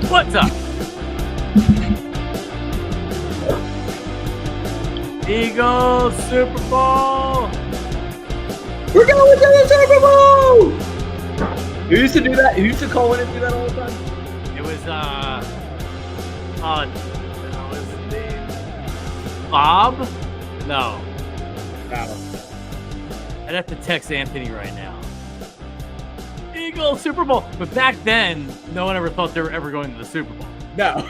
What's up? Eagles Super Bowl. We're going to the Super Bowl. Who used to do that? Who used to call in and do that all the time? It was what was his name? Bob? No. I'd have to text Anthony right now. Eagles Super Bowl. But back then, no one ever thought they were ever going to the Super Bowl. No.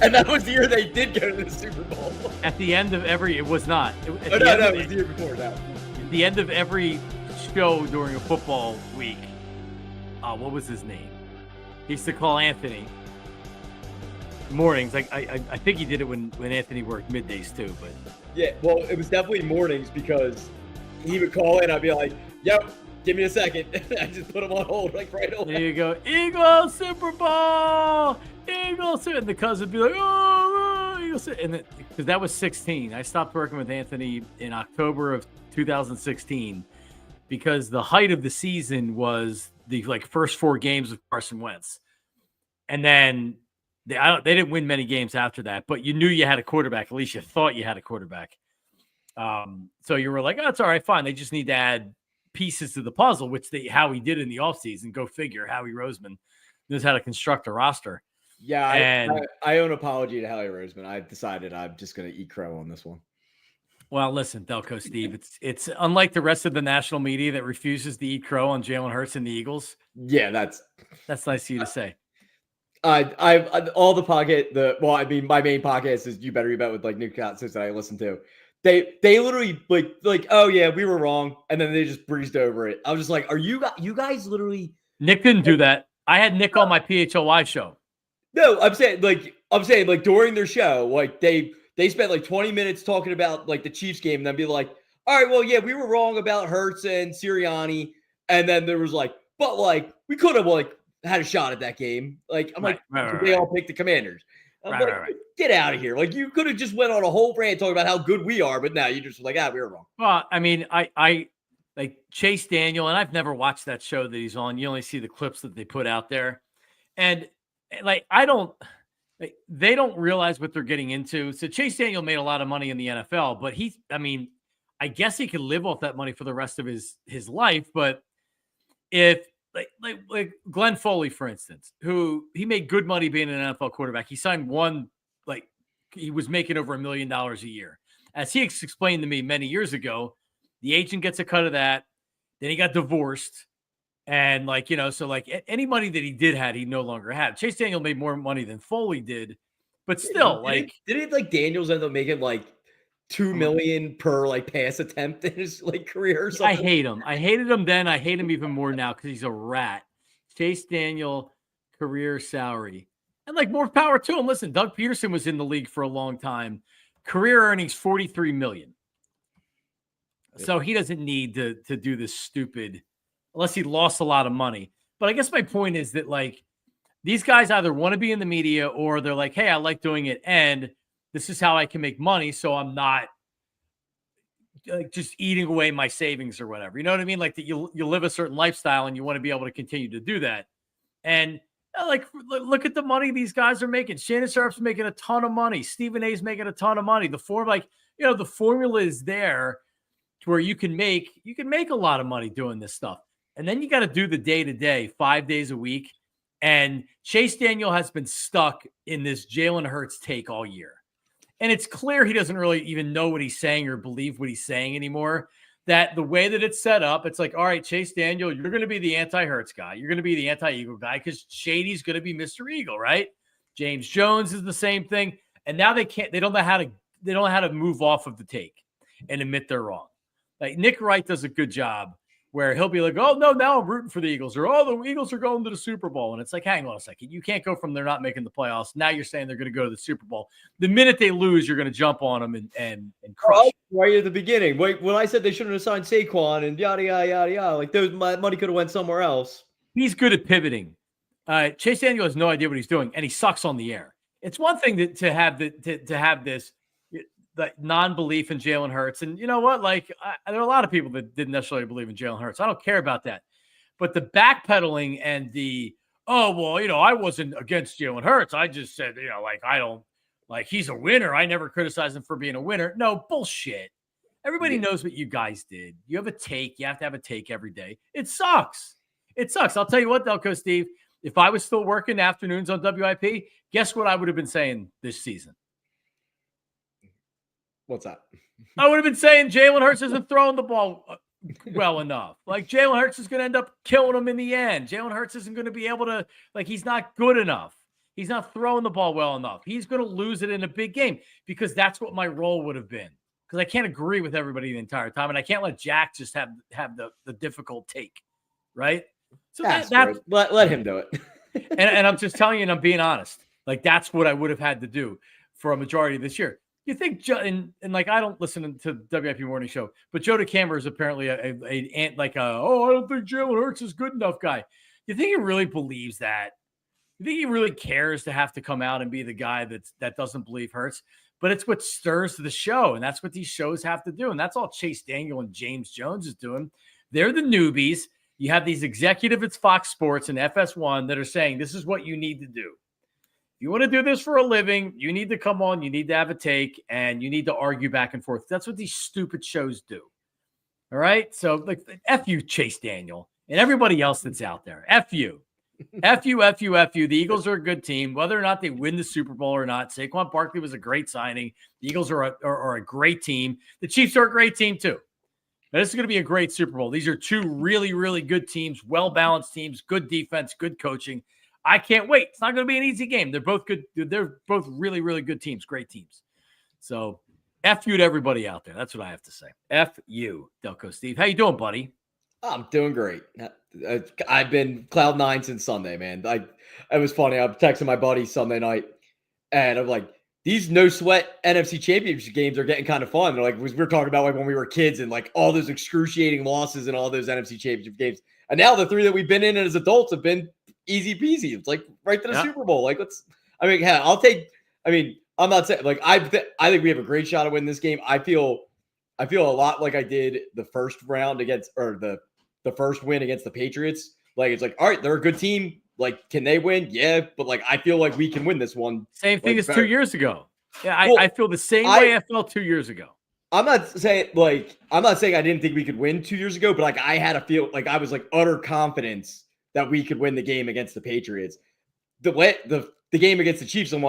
And that was the year they did go to the Super Bowl. At the end of every, it was not. It was the year before that. At the end of every show during a football week, what was his name? He used to call Anthony mornings. Like I think he did it when Anthony worked middays too. But yeah, well, it was definitely mornings because he would call in. I'd be like, "Yep, give me a second." I just put him on hold, like right away. There you go, Eagles Super Bowl, Eagles, and the cousin would be like, "Oh, Eagles," and because that was 16. I stopped working with Anthony in October of 2016 because the height of the season was the first 4 games of Carson Wentz, and then they didn't win many games after that. But you knew you had a quarterback. At least you thought you had a quarterback. So you were like, "Oh, it's all right, fine." They just need to add pieces to the puzzle, which Howie did in the offseason. Go figure. Howie Roseman knows how to construct a roster. Yeah, and I owe an apology to Howie Roseman. I decided I'm just going to eat crow on this one. Well, listen, Delco Steve, it's unlike the rest of the national media that refuses to eat crow on Jalen Hurts and the Eagles. Yeah, that's nice of you to say. I all the podcast. My main podcast is You Better Be Bet with Nick Cotsons that I listen to. They literally like, oh yeah, we were wrong, and then they just breezed over it. I was just like, are you guys literally? Nick didn't do that. I had Nick on my PHLY show. No, I'm saying during their show, they spent 20 minutes talking about the Chiefs game, and then be like, all right, well, yeah, we were wrong about Hurts and Sirianni, and then there was but we could have had a shot at that game. They all picked the Commanders. Right. Get out of here. You could have just went on a whole rant talking about how good we are, but now you just we were wrong. Well, I mean, I Chase Daniel, and I've never watched that show that he's on. You only see the clips that they put out there. And they don't realize what they're getting into. So Chase Daniel made a lot of money in the NFL, but I guess he could live off that money for the rest of his life. But if like Glenn Foley, for instance, who he made good money being an NFL quarterback. He signed he was making over $1 million a year. As he explained to me many years ago, the agent gets a cut of that. Then he got divorced. And any money that he did had, he no longer had. Chase Daniel made more money than Foley did, but still didn't Daniels end up making $2 million per pass attempt in his career or something? I hate him. I hated him then. I hate him even more now because he's a rat. Chase Daniel career salary. And more power to him. Listen, Doug Peterson was in the league for a long time. Career earnings $43 million. So he doesn't need to do this stupid unless he lost a lot of money. But I guess my point is that these guys either want to be in the media or they're like, hey, I like doing it. And this is how I can make money. So I'm not just eating away my savings or whatever. You know what I mean? That you live a certain lifestyle and you want to be able to continue to do that. And look at the money these guys are making. Shannon Sharp's making a ton of money. Stephen A's making a ton of money. The formula is there to where you can make a lot of money doing this stuff. And then you got to do the day-to-day 5 days a week. And Chase Daniel has been stuck in this Jalen Hurts take all year. And it's clear he doesn't really even know what he's saying or believe what he's saying anymore. That the way that it's set up, it's all right, Chase Daniel, you're going to be the anti-Hurts guy. You're going to be the anti-Eagle guy because Shady's going to be Mr. Eagle, right? James Jones is the same thing. And now they don't know how to move off of the take and admit they're wrong. Nick Wright does a good job where he'll be like, oh, no, now I'm rooting for the Eagles. Or, oh, the Eagles are going to the Super Bowl. And it's hang on a second. You can't go from they're not making the playoffs. Now you're saying they're going to go to the Super Bowl. The minute they lose, you're going to jump on them and crush. Right at the beginning. When I said they shouldn't have signed Saquon and yada, yada, yada, yada, my money could have went somewhere else. He's good at pivoting. Chase Daniel has no idea what he's doing, and he sucks on the air. It's one thing to have this non-belief in Jalen Hurts. And you know what? There are a lot of people that didn't necessarily believe in Jalen Hurts. I don't care about that. But the backpedaling and oh, well, I wasn't against Jalen Hurts. I just said, I don't like he's a winner. I never criticized him for being a winner. No, bullshit. Everybody knows what you guys did. You have a take. You have to have a take every day. It sucks. It sucks. I'll tell you what, Delco Steve, if I was still working afternoons on WIP, guess what I would have been saying this season? What's that? I would have been saying Jalen Hurts isn't throwing the ball well enough. Like Jalen Hurts is going to end up killing him in the end. Jalen Hurts isn't going to be able to, he's not good enough. He's not throwing the ball well enough. He's going to lose it in a big game because that's what my role would have been. Because I can't agree with everybody the entire time, and I can't let Jack just have the difficult take, right? So that's let him do it. and I'm just telling you, and I'm being honest. Like that's what I would have had to do for a majority of this year. You think, and I don't listen to WIP Morning Show, but Joe DeCamber is apparently I don't think Jalen Hurts is good enough guy. You think he really believes that? You think he really cares to have to come out and be the guy that doesn't believe Hurts? But it's what stirs the show, and that's what these shows have to do, and that's all Chase Daniel and James Jones is doing. They're the newbies. You have these executives at Fox Sports and FS1 that are saying this is what you need to do. If you want to do this for a living, you need to come on, you need to have a take, and you need to argue back and forth. That's what these stupid shows do. All right? So, F you, Chase Daniel, and everybody else that's out there. F you. F you, F you, F you. The Eagles are a good team. Whether or not they win the Super Bowl or not, Saquon Barkley was a great signing. The Eagles are a great team. The Chiefs are a great team, too. Now, this is going to be a great Super Bowl. These are two really, really good teams, well-balanced teams, good defense, good coaching. I can't wait. It's not going to be an easy game. They're both good. They're both really, really good teams, great teams. So, F you to everybody out there. That's what I have to say. F you, Delco Steve. How you doing, buddy? I'm doing great. I've been cloud nine since Sunday, man. It was funny. I'm texting my buddy Sunday night, and I'm like, these no sweat NFC Championship games are getting kind of fun. They're we were talking about when we were kids and all those excruciating losses and all those NFC Championship games. And now the three that we've been in as adults have been easy peasy. It's right to the Super Bowl. I'm not saying I think we have a great shot to win this game. I feel a lot like I did the first round against, or the first win against the Patriots. It's all right, they're a good team. Can they win? Yeah, but I feel like we can win this one. Same thing as 2 years ago. Yeah, I feel the same way I felt 2 years ago. I'm not saying I didn't think we could win 2 years ago, but I had a feel I was utter confidence that we could win the game against the Patriots. The game against the Chiefs, I'm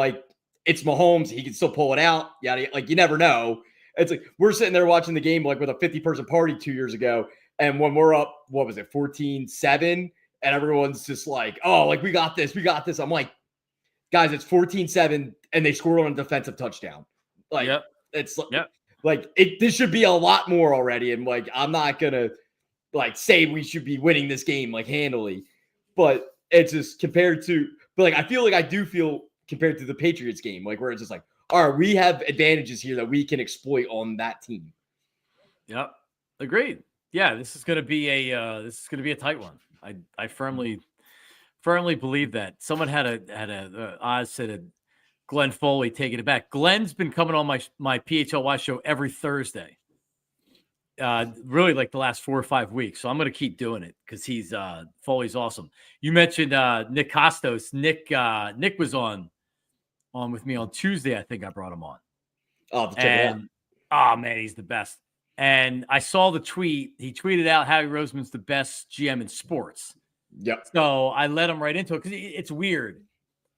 it's Mahomes, he can still pull it out. Yeah, you never know. It's we're sitting there watching the game with a 50-person party 2 years ago, and when we're up, what was it, 14-7, and everyone's just we got this, we got this. I'm guys, it's 14-7, and they scored on a defensive touchdown. This should be a lot more already, and I'm not gonna say we should be winning this game handily, but it's just compared to, but I feel I do feel compared to the Patriots game, where it's just all right, we have advantages here that we can exploit on that team. Yep, agreed. Yeah, this is going to be a tight one. I firmly believe that. Someone had Oz said Glenn Foley taking it back. Glenn's been coming on my PHLY show every Thursday. Really the last 4 or 5 weeks. So I'm going to keep doing it because Foley's awesome. You mentioned Nick Costos. Nick was on with me on Tuesday. I think I brought him on. Oh man, he's the best. And I saw the tweet. He tweeted out Howie Roseman's the best GM in sports. Yep. So I let him right into it because it's weird.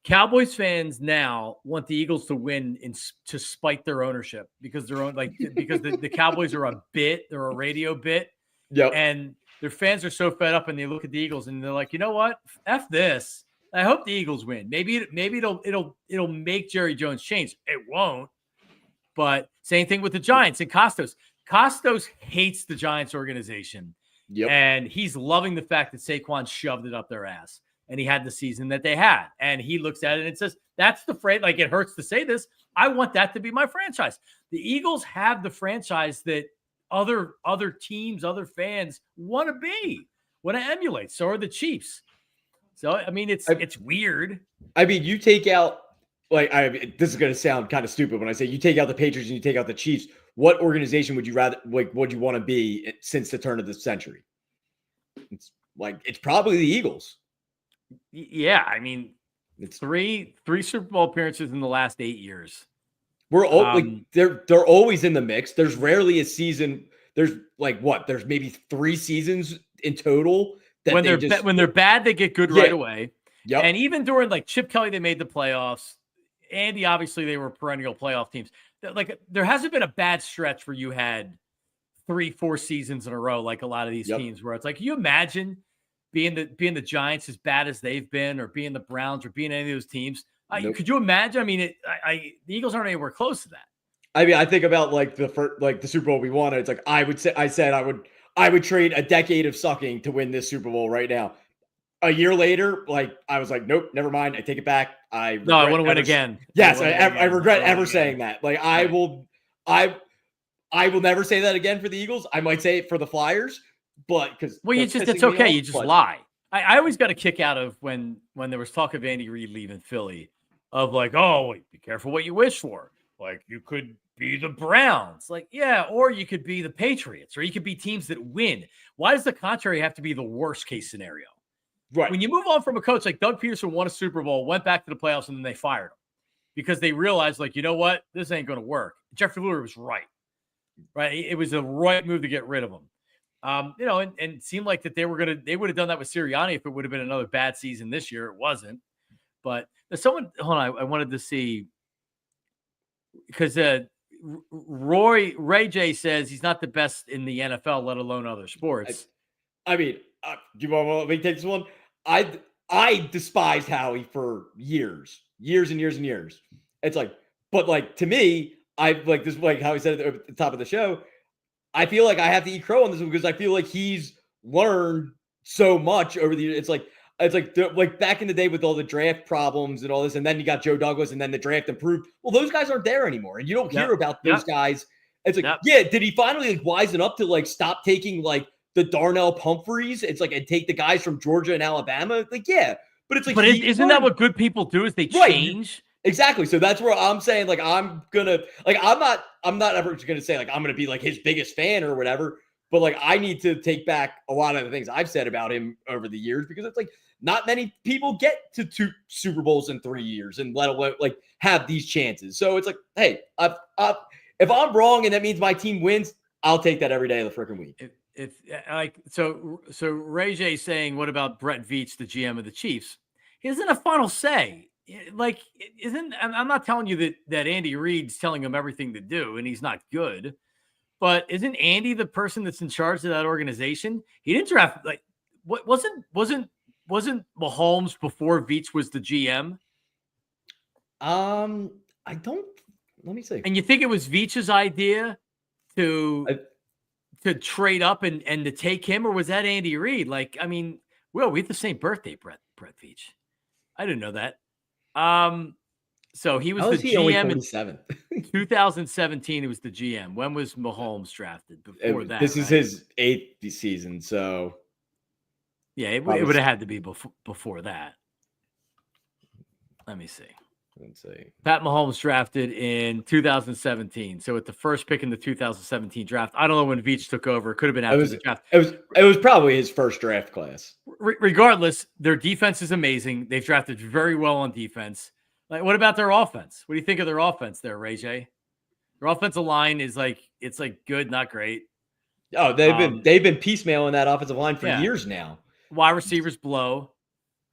Cowboys fans now want the Eagles to win to spite their ownership because because the Cowboys are a bit, they're a radio bit. Yep. And their fans are so fed up and they look at the Eagles and they're you know what? F this. I hope the Eagles win. Maybe it'll make Jerry Jones change. It won't. But same thing with the Giants and Costos. Costos hates the Giants organization. Yep. And he's loving the fact that Saquon shoved it up their ass. And he had the season that they had. And he looks at it and says, that's the phrase. It hurts to say this. I want that to be my franchise. The Eagles have the franchise that other teams, other fans want to emulate. So are the Chiefs. So, it's weird. You take out, this is going to sound kind of stupid when I say you take out the Patriots and you take out the Chiefs. What organization would you rather, would you want to be since the turn of the century? It's probably the Eagles. Yeah, I mean, It's three Super Bowl appearances in the last 8 years. we're all like they're always in the mix. There's rarely a season. There's like what? There's maybe 3 seasons in total that When they just when they're bad, they get good right away. Yep. And even during like Chip Kelly, they made the playoffs. Andy, obviously, they were perennial playoff teams. Like there hasn't been a bad stretch where you had 3-4 seasons in a row, like a lot of these teams, where it's like, can you imagine being the Giants as bad as they've been, or being the Browns, or being any of those teams? Nope. Could you imagine? I mean, the Eagles aren't anywhere close to that. I mean, I think about like the Super Bowl we won. It's like I said I would trade a decade of sucking to win this Super Bowl right now. A year later, like I was like, nope, never mind. I take it back. I want to win again. Yes, I regret ever saying that. Like I will never say that again for the Eagles. I might say it for the Flyers, but because it's okay. You just lie. I always got a kick out of when there was talk of Andy Reid leaving Philly, of like, oh, wait, be careful what you wish for. Like you could be the Browns, like or you could be the Patriots, or you could be teams that win. Why does the contrary have to be the worst case scenario? Right. When you move on from a coach like Doug Peterson, won a Super Bowl, went back to the playoffs, and then they fired him because they realized, like, you know what, this ain't going to work. Jeffrey Lurie was right. It was the right move to get rid of him. And it seemed like that they would have done that with Sirianni if it would have been another bad season this year. It wasn't. But hold on, I wanted to see, because Ray J says he's not the best in the NFL, let alone other sports. I mean, do you want me to take this one? I despised Howie for years and years and years. It's like, but like to me, I like this, like how he said at the top of the show. I feel like I have to eat crow on this one because I feel like he's learned so much over the years. It's like back in the day with all the draft problems and all this, and then you got Joe Douglas, and then the draft improved. Well, those guys aren't there anymore, and you don't hear about those guys. It's like, did he finally like wisen up to like stop taking like the Darnell Humphreys? It's like, and take the guys from Georgia and Alabama. Like, but it's like, but isn't that what good people do? Is they change? Exactly. So that's where I'm saying, like, I'm not ever just gonna say like I'm gonna be like his biggest fan or whatever. But like, I need to take back a lot of the things I've said about him over the years, because it's like not many people get to 2 Super Bowls in 3 years and let alone like have these chances. So it's like, hey, if I'm wrong and that means my team wins, I'll take that every day of the freaking week. If like so Ray J saying, what about Brett Veach, the GM of the Chiefs? He doesn't have final say. Like, I'm not telling you that Andy Reid's telling him everything to do and he's not good, but isn't Andy the person that's in charge of that organization? He didn't draft, like, what wasn't Mahomes before Veach was the GM? I don't. Let me see. And you think it was Veach's idea to trade up and to take him, or was that Andy Reid? Like, I mean, we have the same birthday, Brett Veach. I didn't know that. So he was the GM in 2017. He was the GM. When was Mahomes drafted? Before that, this is his 8th season. So yeah, it would have had to be before that. Let me see. Let's see. Pat Mahomes drafted in 2017. So at the first pick in the 2017 draft, I don't know when Veach took over. It could have been after the draft. It was probably his first draft class. Regardless, their defense is amazing. They've drafted very well on defense. Like, what about their offense? What do you think of their offense there, Ray J? Their offensive line is it's good, not great. Oh, they've been piecemealing that offensive line for years now. Wide receivers blow.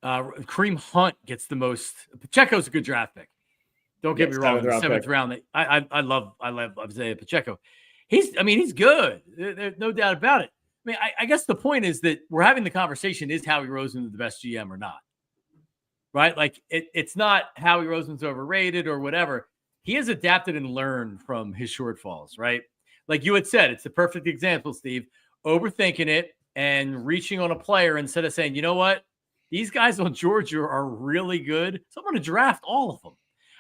Kareem Hunt gets the most. Pacheco's a good draft pick. Don't get me wrong. In the 7th round, I love Isaiah Pacheco. He's good. There's no doubt about it. I mean, I guess the point is that we're having the conversation: is Howie Roseman the best GM or not? Right? Like, it's not Howie Roseman's overrated or whatever. He has adapted and learned from his shortfalls. Right? Like you had said, it's the perfect example, Steve. Overthinking it and reaching on a player instead of saying, you know what? These guys on Georgia are really good, so I'm going to draft all of them.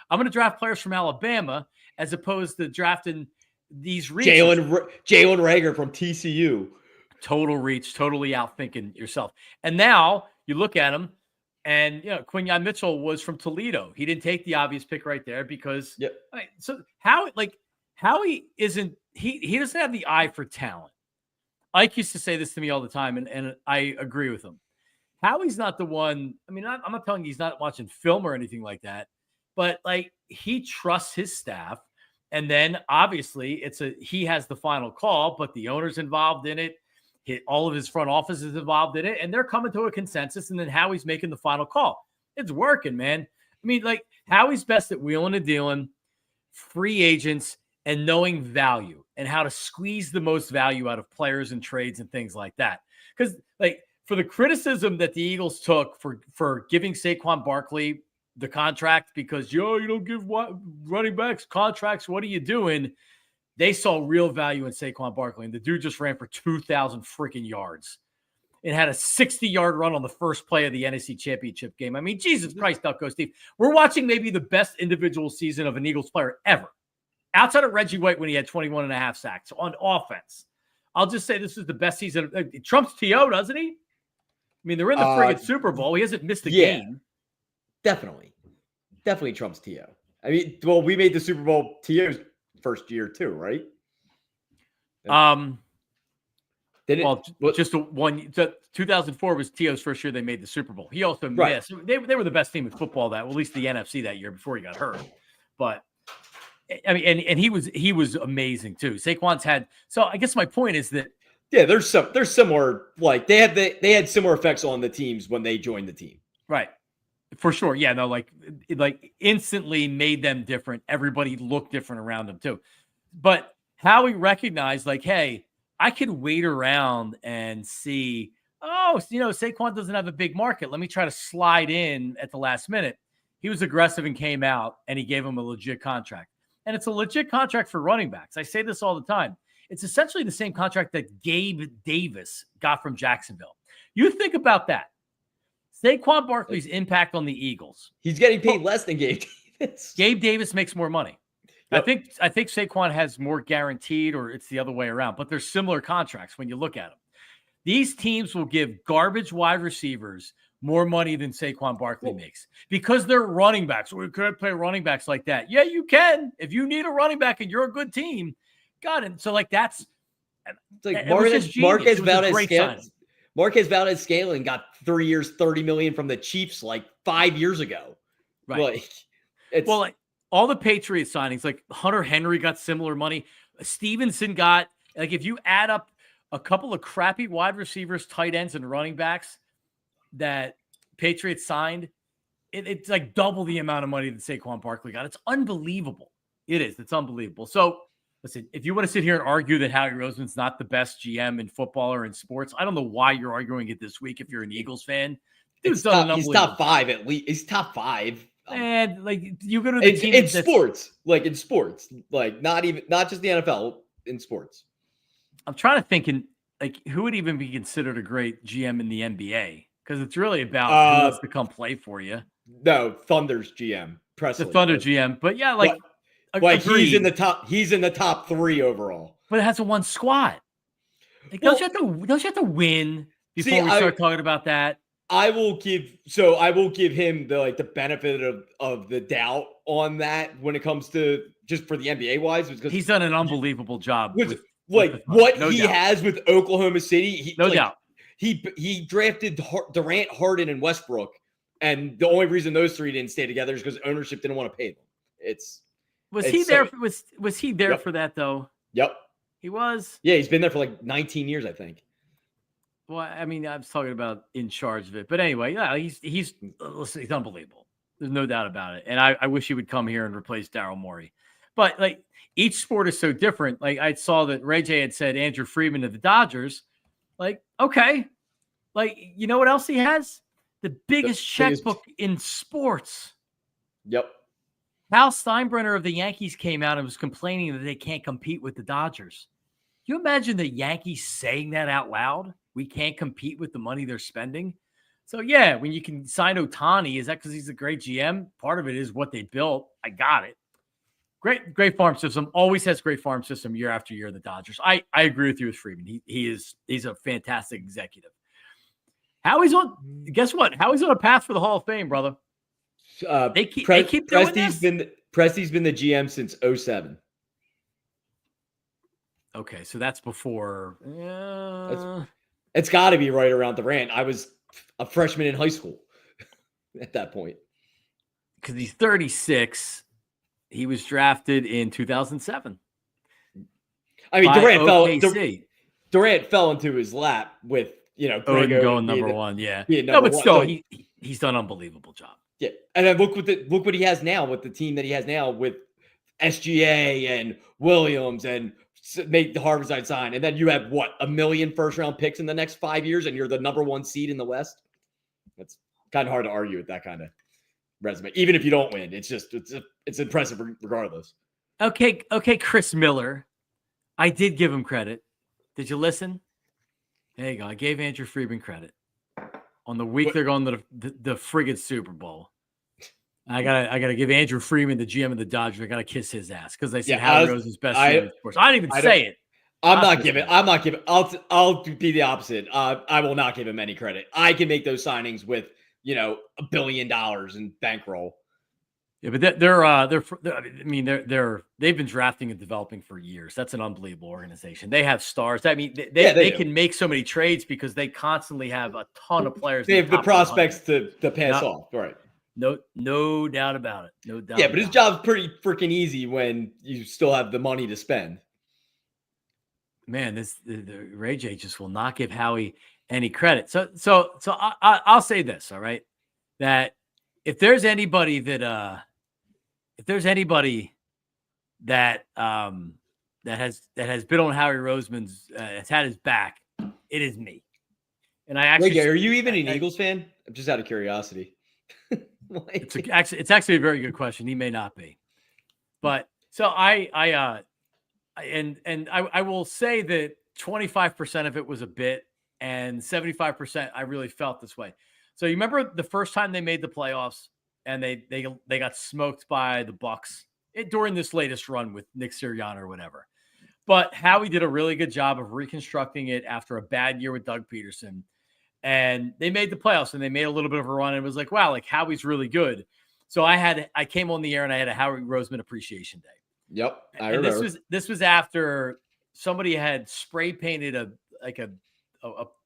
I'm going to draft players from Alabama as opposed to drafting these reaches. Jalen Reagor from TCU. Total reach, totally outthinking yourself. And now you look at him, and Quinyon Mitchell was from Toledo. He didn't take the obvious pick right there because. Yep. So Howie isn't he doesn't have the eye for talent. Ike used to say this to me all the time, and I agree with him. Howie's not the one. I mean, I'm not telling you he's not watching film or anything like that, but like he trusts his staff. And then obviously he has the final call, but the owner's involved in it. All of his front office is involved in it, and they're coming to a consensus. And then Howie's making the final call. It's working, man. I mean, like Howie's best at wheeling and dealing, free agents, and knowing value and how to squeeze the most value out of players and trades and things like that. Because like for the criticism that the Eagles took for giving Saquon Barkley the contract because, you don't give running backs contracts, what are you doing? They saw real value in Saquon Barkley, and the dude just ran for 2,000 freaking yards. It had a 60-yard run on the first play of the NFC Championship game. I mean, Jesus Christ, Delco Steve. We're watching maybe the best individual season of an Eagles player ever. Outside of Reggie White when he had 21 and a half sacks on offense. I'll just say this is the best season. Trump's T.O., doesn't he? I mean, they're in the friggin' Super Bowl. He hasn't missed a game. Definitely Trump's T.O. I mean, well, we made the Super Bowl T.O.'s first year too, right? Just 2004 was T.O.'s first year they made the Super Bowl. He also missed. They were the best team in football at least the NFC that year before he got hurt. But I mean, and he was amazing too. Saquon's had. So I guess my point is that there's similar, like they had similar effects on the teams when they joined the team. Right. For sure. Yeah, no, like instantly made them different. Everybody looked different around them too. But Howie recognized like, hey, I could wait around and see, Saquon doesn't have a big market. Let me try to slide in at the last minute. He was aggressive and came out and he gave him a legit contract. And it's a legit contract for running backs. I say this all the time. It's essentially the same contract that Gabe Davis got from Jacksonville. You think about that. Saquon Barkley's impact on the Eagles. He's getting paid less than Gabe Davis. Gabe Davis makes more money. Yep. I think Saquon has more guaranteed, or it's the other way around, but they're similar contracts when you look at them. These teams will give garbage wide receivers more money than Saquon Barkley makes because they're running backs. We could play running backs like that. Yeah, you can. If you need a running back and you're a good team, got it. So like that's like Marquez Valdez-Scantling got 3 years, $30 million from the Chiefs like 5 years ago. Right. Like all the Patriots signings, like Hunter Henry got similar money. Stevenson got, like, if you add up a couple of crappy wide receivers, tight ends, and running backs that Patriots signed, it's like double the amount of money that Saquon Barkley got. It's unbelievable. It is. It's unbelievable. So listen, if you want to sit here and argue that Howie Roseman's not the best GM in football or in sports, I don't know why you're arguing it this week if you're an Eagles fan. He's top five at least. He's top five. And like you go to the team in sports, not just the NFL, in sports. I'm trying to think who would even be considered a great GM in the NBA, because it's really about who wants to come play for you. No, Thunder's GM, Presley. The Thunder GM, but yeah, he's in the top. He's in the top 3 overall. But it has a one squad. Like, don't you have to win before we start talking about that? I will give him the benefit of the doubt on that when it comes to just for the NBA wise, because he's done an unbelievable job with what he has with Oklahoma City. No doubt. He drafted Durant, Harden, and Westbrook, and the only reason those 3 didn't stay together is because ownership didn't want to pay them. Was he there for that though? Yep, he was. Yeah, he's been there for like 19 years, I think. Well, I mean, I was talking about in charge of it, but anyway, yeah, he's unbelievable. There's no doubt about it. And I wish he would come here and replace Daryl Morey. But like each sport is so different. Like I saw that Ray J had said Andrew Friedman to the Dodgers. Like, okay, like you know what else he has? The biggest checkbook in sports. Yep. Hal Steinbrenner of the Yankees came out and was complaining that they can't compete with the Dodgers. Can you imagine the Yankees saying that out loud? We can't compete with the money they're spending. So, yeah, when you can sign Ohtani, is that because he's a great GM? Part of it is what they built. I got it. Great farm system. Always has great farm system year after year, the Dodgers. I agree with you with Freeman. He's a fantastic executive. Guess what? Howie's on a path for the Hall of Fame, brother. They keep doing this. Presti's been the GM since 2007. Okay, so that's before. It's got to be right around Durant. I was a freshman in high school at that point. Because he's 36. He was drafted in 2007. I mean, OKC. Durant fell into his lap with, Greg Oden going number one. Yeah. No, but still, he's done an unbelievable job. Yeah. And then look what he has now with the team that he has now with SGA and Williams and make the Harvard-side sign. And then you have a million first-round picks in the next 5 years, and you're the number one seed in the West. That's kind of hard to argue with that kind of resume. Even if you don't win, it's impressive regardless. Okay, Chris Miller. I did give him credit. Did you listen? There you go. I gave Andrew Friedman credit on the week they're going to the friggin' Super Bowl. I gotta give Andrew Friedman, the GM of the Dodgers, I gotta kiss his ass because they said Howie Roseman's best GM in sports. I didn't even say it. I'm not giving. I'll be the opposite. I will not give him any credit. I can make those signings with $1 billion in bankroll. Yeah, but they've been drafting and developing for years. That's an unbelievable organization. They have stars. I mean, they can make so many trades because they constantly have a ton of players. They have the prospects to pass off. Right. No doubt about it. No doubt. Yeah, but his job's pretty freaking easy when you still have the money to spend. Man, the Ray J just will not give Howie any credit. So I'll say this, all right, that if there's anybody that has been on Howie Roseman's has had his back, it is me. And I actually, Ray J, are you even an Eagles fan? I'm just out of curiosity. It's actually a very good question. He may not be, but so I will say that 25% of it was a bit, and 75% I really felt this way. So you remember the first time they made the playoffs, and they got smoked by the Bucks during this latest run with Nick Sirianni or whatever. But Howie did a really good job of reconstructing it after a bad year with Doug Peterson. And they made the playoffs, and they made a little bit of a run, and it was like, wow, like Howie's really good. So I came on the air and I had a Howie Roseman appreciation day. Yep. I remember. This was after somebody had spray painted a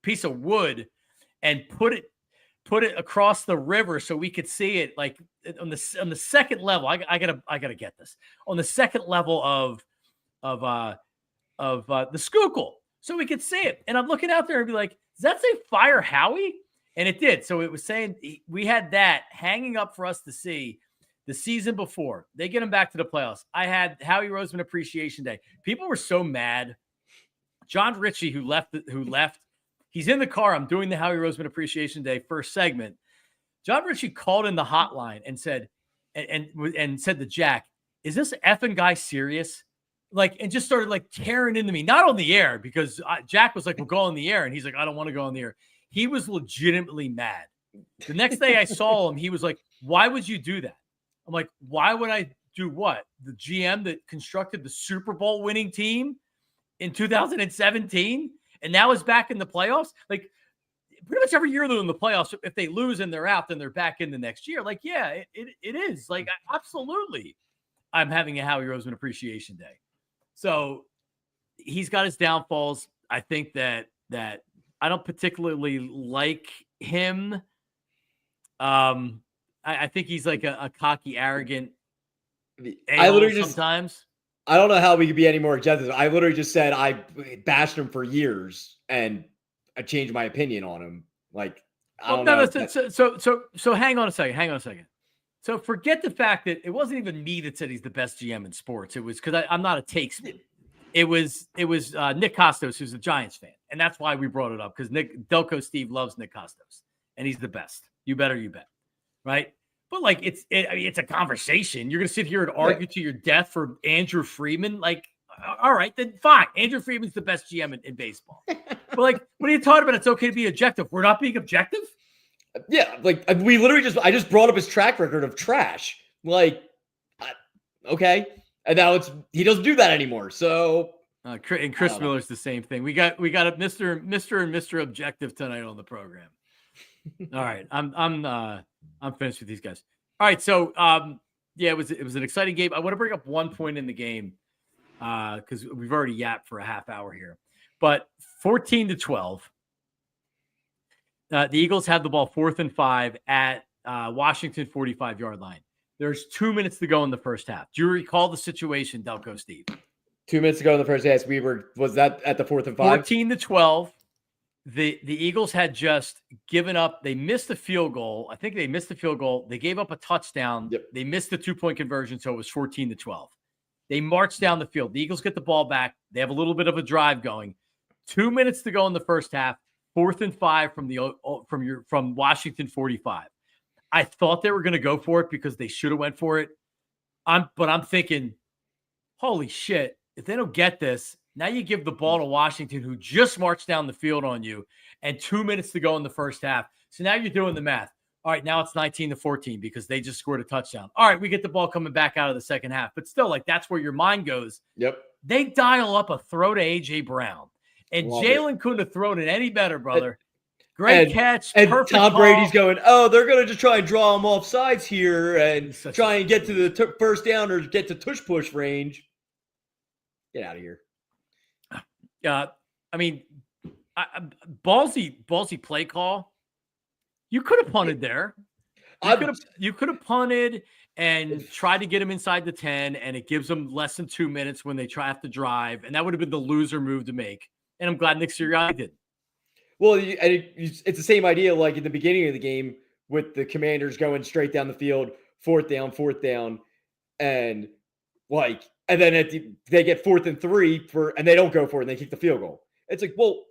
piece of wood and put it across the river so we could see it, like on the second level. I gotta get this on the second level of the Schuylkill so we could see it. And I'm looking out there and be like, does that say Fire Howie? And it did. So it was saying we had that hanging up for us to see the season before. They get him back to the playoffs. I had Howie Roseman Appreciation Day. People were so mad. John Ritchie, who left, he's in the car. I'm doing the Howie Roseman Appreciation Day first segment. John Ritchie called in the hotline and said, and said to Jack, "Is this effing guy serious?" Like, and just started like tearing into me, not on the air, because Jack was like, "We'll go on the air." And he's like, "I don't want to go on the air." He was legitimately mad. The next day I saw him, he was like, "Why would you do that?" I'm like, "Why would I do what? The GM that constructed the Super Bowl winning team in 2017 and now is back in the playoffs?" Like, pretty much every year they're in the playoffs. If they lose and they're out, then they're back in the next year. Like, yeah, it is. Like, absolutely. I'm having a Howie Roseman Appreciation Day. So he's got his downfalls. I think that I don't particularly like him. I think he's like a cocky, arrogant. I literally sometimes. I don't know how we could be any more objective. I literally just said I bashed him for years and I changed my opinion on him. Like, I don't know. So hang on a second. So forget the fact that it wasn't even me that said he's the best GM in sports. It was because I'm not a takesman. It was Nick Costos, who's a Giants fan, and that's why we brought it up, because Delco Steve loves Nick Costos, and he's the best. You bet, right? But like it's a conversation. You're gonna sit here and argue to your death for Andrew Friedman. Like, all right, then fine. Andrew Friedman's the best GM in baseball. But like, what are you talking about? It's okay to be objective. We're not being objective. Yeah, like we literally I just brought up his track record of trash. Like, okay, and now he doesn't do that anymore. So, and Chris Miller's the same thing. We got a Mr. and Mr. Objective tonight on the program. All right, I'm finished with these guys. All right, so yeah, it was an exciting game. I want to bring up one point in the game because we've already yapped for a half hour here, but 14-12. The Eagles have the ball 4th and 5 at Washington 45-yard line. There's 2 minutes to go in the first half. Do you recall the situation, Delco Steve? 2 minutes ago in the first half, was that at the 4th and 5? 14-12. The Eagles had just given up. They missed the field goal. I think they missed the field goal. They gave up a touchdown. Yep. They missed the 2-point conversion, so it was 14-12. They marched down the field. The Eagles get the ball back. They have a little bit of a drive going. 2 minutes to go in the first half. 4th and 5 from Washington 45. I thought they were going to go for it because they should have went for it. But I'm thinking, holy shit, if they don't get this, now you give the ball to Washington, who just marched down the field on you, and 2 minutes to go in the first half. So now you're doing the math. All right, now it's 19-14 because they just scored a touchdown. All right, we get the ball coming back out of the second half. But still, like, that's where your mind goes. Yep. They dial up a throw to A.J. Brown. And Jalen couldn't have thrown it any better, brother. Great catch. And perfect Tom call. Brady's going, oh, they're going to just try and draw him off sides here and try and get to the first down or get to tush-push range. Get out of here. I mean, ballsy play call. You could have punted there. You could have punted and tried to get him inside the 10, and it gives them less than 2 minutes when they have to drive, and that would have been the loser move to make. And I'm glad Nick Sirianni did. Well, it's the same idea like in the beginning of the game with the Commanders going straight down the field, fourth down, and then they get 4th and 3 and they don't go for it and they kick the field goal. It's like, well,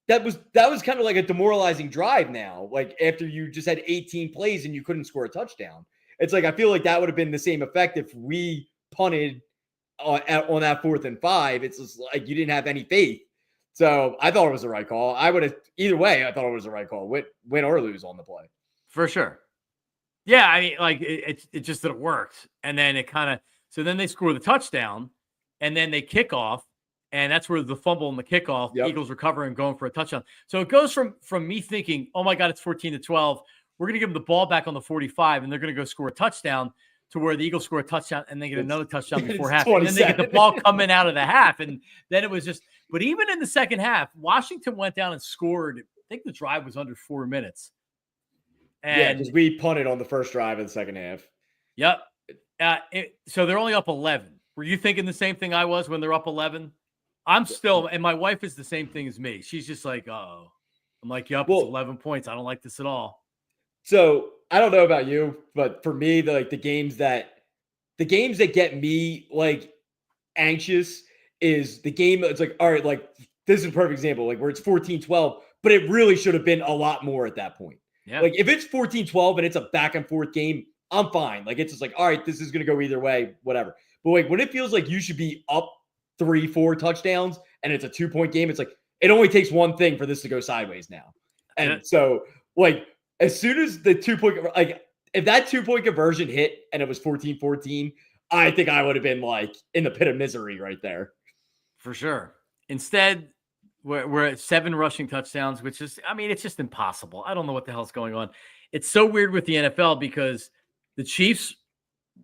that was kind of like a demoralizing drive now. Like after you just had 18 plays and you couldn't score a touchdown. It's like I feel like that would have been the same effect if we punted on that 4th and 5. It's just like you didn't have any faith. So I thought it was the right call. I would have either way. I thought it was the right call, win or lose on the play for sure. Yeah, I mean, like it just that it worked, and then it kind of so then they score the touchdown, and then they kick off, and that's where the fumble and the kickoff, the Eagles recover and going for a touchdown. So it goes from me thinking, oh my God, it's 14-12. We're gonna give them the ball back on the 45, and they're gonna go score a touchdown. To where the Eagles score a touchdown and they get another touchdown before half. And then they get the ball coming out of the half. And then it was just, but even in the second half, Washington went down and scored. I think the drive was under 4 minutes. And because we punted on the first drive in the second half. Yep. So they're only up 11. Were you thinking the same thing I was when they're up 11? I'm still, and my wife is the same thing as me. She's just like, oh, I'm like, yep, it's 11 points. I don't like this at all. So I don't know about you, but for me, the games that get me like anxious is the game. It's like, all right, like this is a perfect example, like where it's 14-12, but it really should have been a lot more at that point. Yeah. Like if it's 14-12 and it's a back and forth game, I'm fine. Like it's just like, all right, this is going to go either way, whatever. But like when it feels like you should be up 3-4 touchdowns and it's a 2-point game, it's like, it only takes one thing for this to go sideways now. And so like, as soon as the 2-point, like if that 2-point conversion hit and it was 14-14, I think I would have been like in the pit of misery right there. For sure. Instead, we're at 7 rushing touchdowns, which is, I mean, it's just impossible. I don't know what the hell's going on. It's so weird with the NFL because the Chiefs,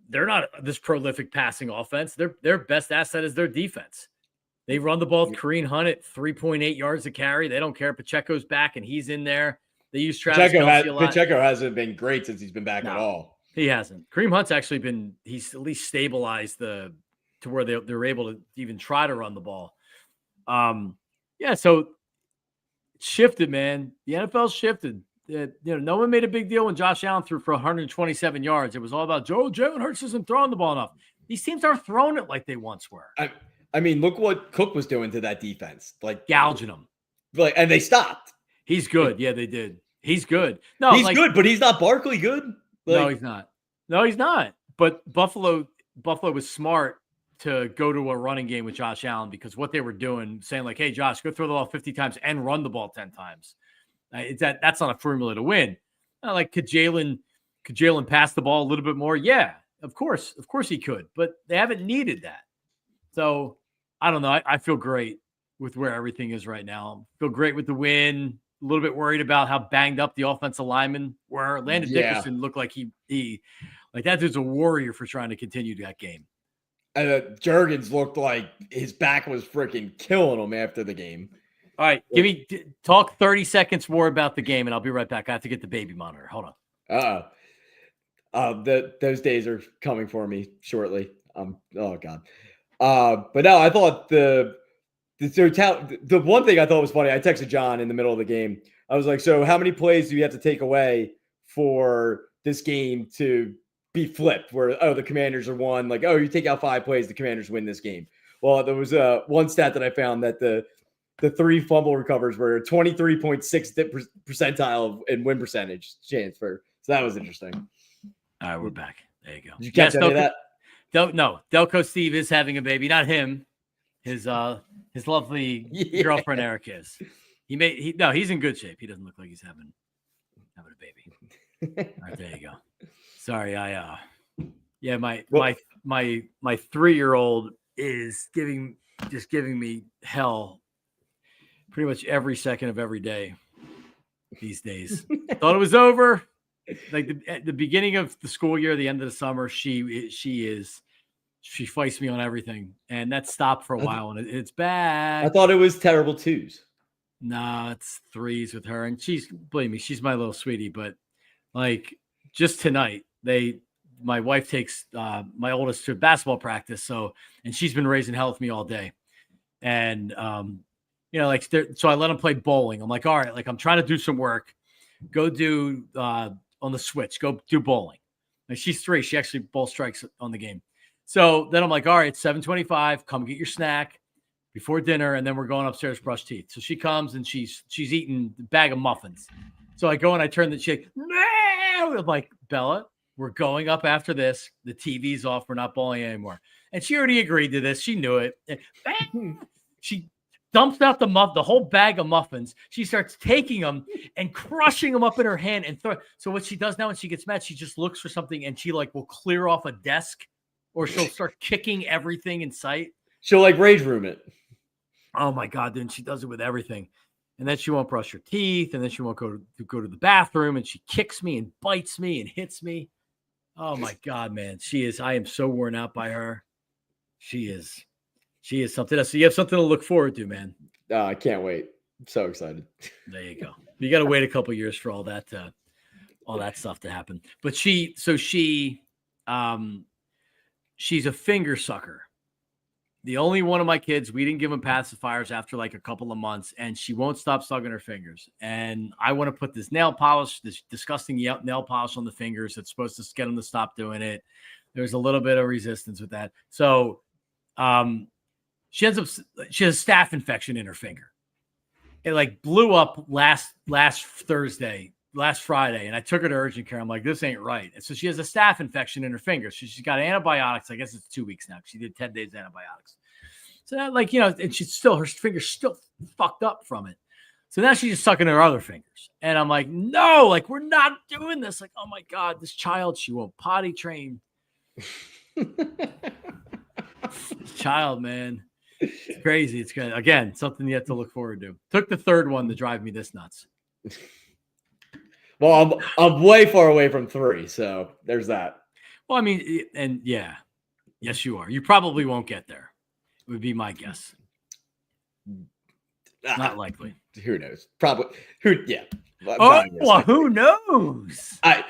they're not this prolific passing offense. Their best asset is their defense. They run the ball with Kareem Hunt at 3.8 yards a carry. They don't care. Pacheco's back and he's in there. They use Travis Kelce a lot. Pacheco hasn't been great since he's been back at all. He hasn't. Kareem Hunt's actually he's at least stabilized to where they're able to even try to run the ball. So it shifted, man. The NFL shifted. No one made a big deal when Josh Allen threw for 127 yards. It was all about Jalen Hurts isn't throwing the ball enough. These teams aren't throwing it like they once were. I mean, look what Cook was doing to that defense, like gouging them. Like, and they stopped. He's good. Yeah, they did. He's good. No, he's good, but he's not Barkley good. No, he's not. No, he's not. But Buffalo was smart to go to a running game with Josh Allen because what they were doing, saying like, "Hey, Josh, go throw the ball 50 times and run the ball 10 times." That's not a formula to win. Like, could Jalen pass the ball a little bit more? Yeah, of course he could. But they haven't needed that. So I don't know. I feel great with where everything is right now. I feel great with the win. A little bit worried about how banged up the offensive linemen were. Landon Dickerson looked like he like that dude's a warrior for trying to continue that game. And Juergens looked like his back was freaking killing him after the game. All right, talk 30 seconds more about the game, and I'll be right back. I have to get the baby monitor. Hold on. Those days are coming for me shortly. Oh God. But no, I thought the one thing I thought was funny. I texted John in the middle of the game. I was like, "So how many plays do you have to take away for this game to be flipped? Where the Commanders are won? Like, you take out 5 plays, the Commanders win this game." Well, there was one stat that I found that the 3 fumble recovers were 23.6 percentile in win percentage chance for. So that was interesting. All right, we're back. There you go. Did you catch any of that? No, Delco Steve is having a baby. Not him. His lovely girlfriend Erica is. He's in good shape. He doesn't look like he's having a baby. All right, there you go. Sorry, my 3-year-old is giving me hell pretty much every second of every day these days. Thought it was over. Like at the beginning of the school year, the end of the summer, she fights me on everything, and that stopped for a while, and it's back. I thought it was terrible 2s. Nah, it's 3s with her, and believe me, she's my little sweetie. But like just tonight, my wife takes my oldest to basketball practice, so she's been raising hell with me all day, and so I let him play bowling. I'm like, all right, like I'm trying to do some work, go do on the switch, go do bowling. Like she's 3, she actually ball strikes on the game. So then I'm like, all right, 7:25, come get your snack before dinner, and then we're going upstairs to brush teeth. So she comes and she's eating a bag of muffins. So I go and I turn the chick. No! I'm like, Bella, we're going up after this. The TV's off. We're not bowling anymore. And she already agreed to this. She knew it. She dumps out the whole bag of muffins. She starts taking them and crushing them up in her hand and throw. So what she does now when she gets mad, she just looks for something and she will clear off a desk, or she'll start kicking everything in sight. She'll rage room it. Oh my God, dude. She does it with everything. And then she won't brush her teeth, and then she won't go to the bathroom, and she kicks me and bites me and hits me. Oh my God, man. I am so worn out by her. She is something else. So you have something to look forward to, man. I can't wait. I'm so excited. There you go. You got to wait a couple years for all that stuff to happen. But she's a finger sucker. The only one of my kids, we didn't give him pacifiers after like a couple of months, and she won't stop sucking her fingers. And I want to put this disgusting nail polish on the fingers that's supposed to get them to stop doing it. There's a little bit of resistance with that. So she has a staph infection in her finger. It blew up last Friday, and I took her to urgent care. I'm like, this ain't right. And so she has a staph infection in her finger. So she's got antibiotics. I guess it's 2 weeks now. She did 10 days antibiotics. So that, and her finger's still fucked up from it. So now she's just sucking her other fingers. And I'm like, no, we're not doing this. Like, oh my God, this child, she won't potty train. Child, man. It's crazy. It's good. Again, something you have to look forward to. Took the third one to drive me this nuts. Well, I'm way far away from 3, so there's that. Well, I mean, and yeah, yes, you are. You probably won't get there. Would be my guess. Not likely. Who knows? Probably. Yeah. Who knows? I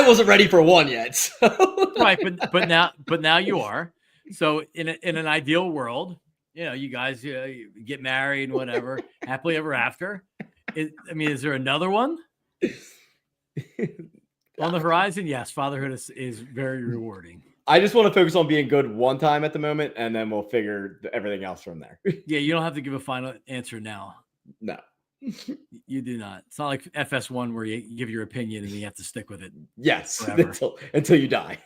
wasn't ready for 1 yet. So. Right, but now you are. So in an ideal world, you guys get married and whatever, happily ever after. Is there another one on the horizon? Yes, fatherhood is very rewarding. I just want to focus on being good one time at the moment, and then we'll figure everything else from there. Yeah, you don't have to give a final answer now. No. You do not. It's not like FS1 where you give your opinion and you have to stick with it. Yes, until you die.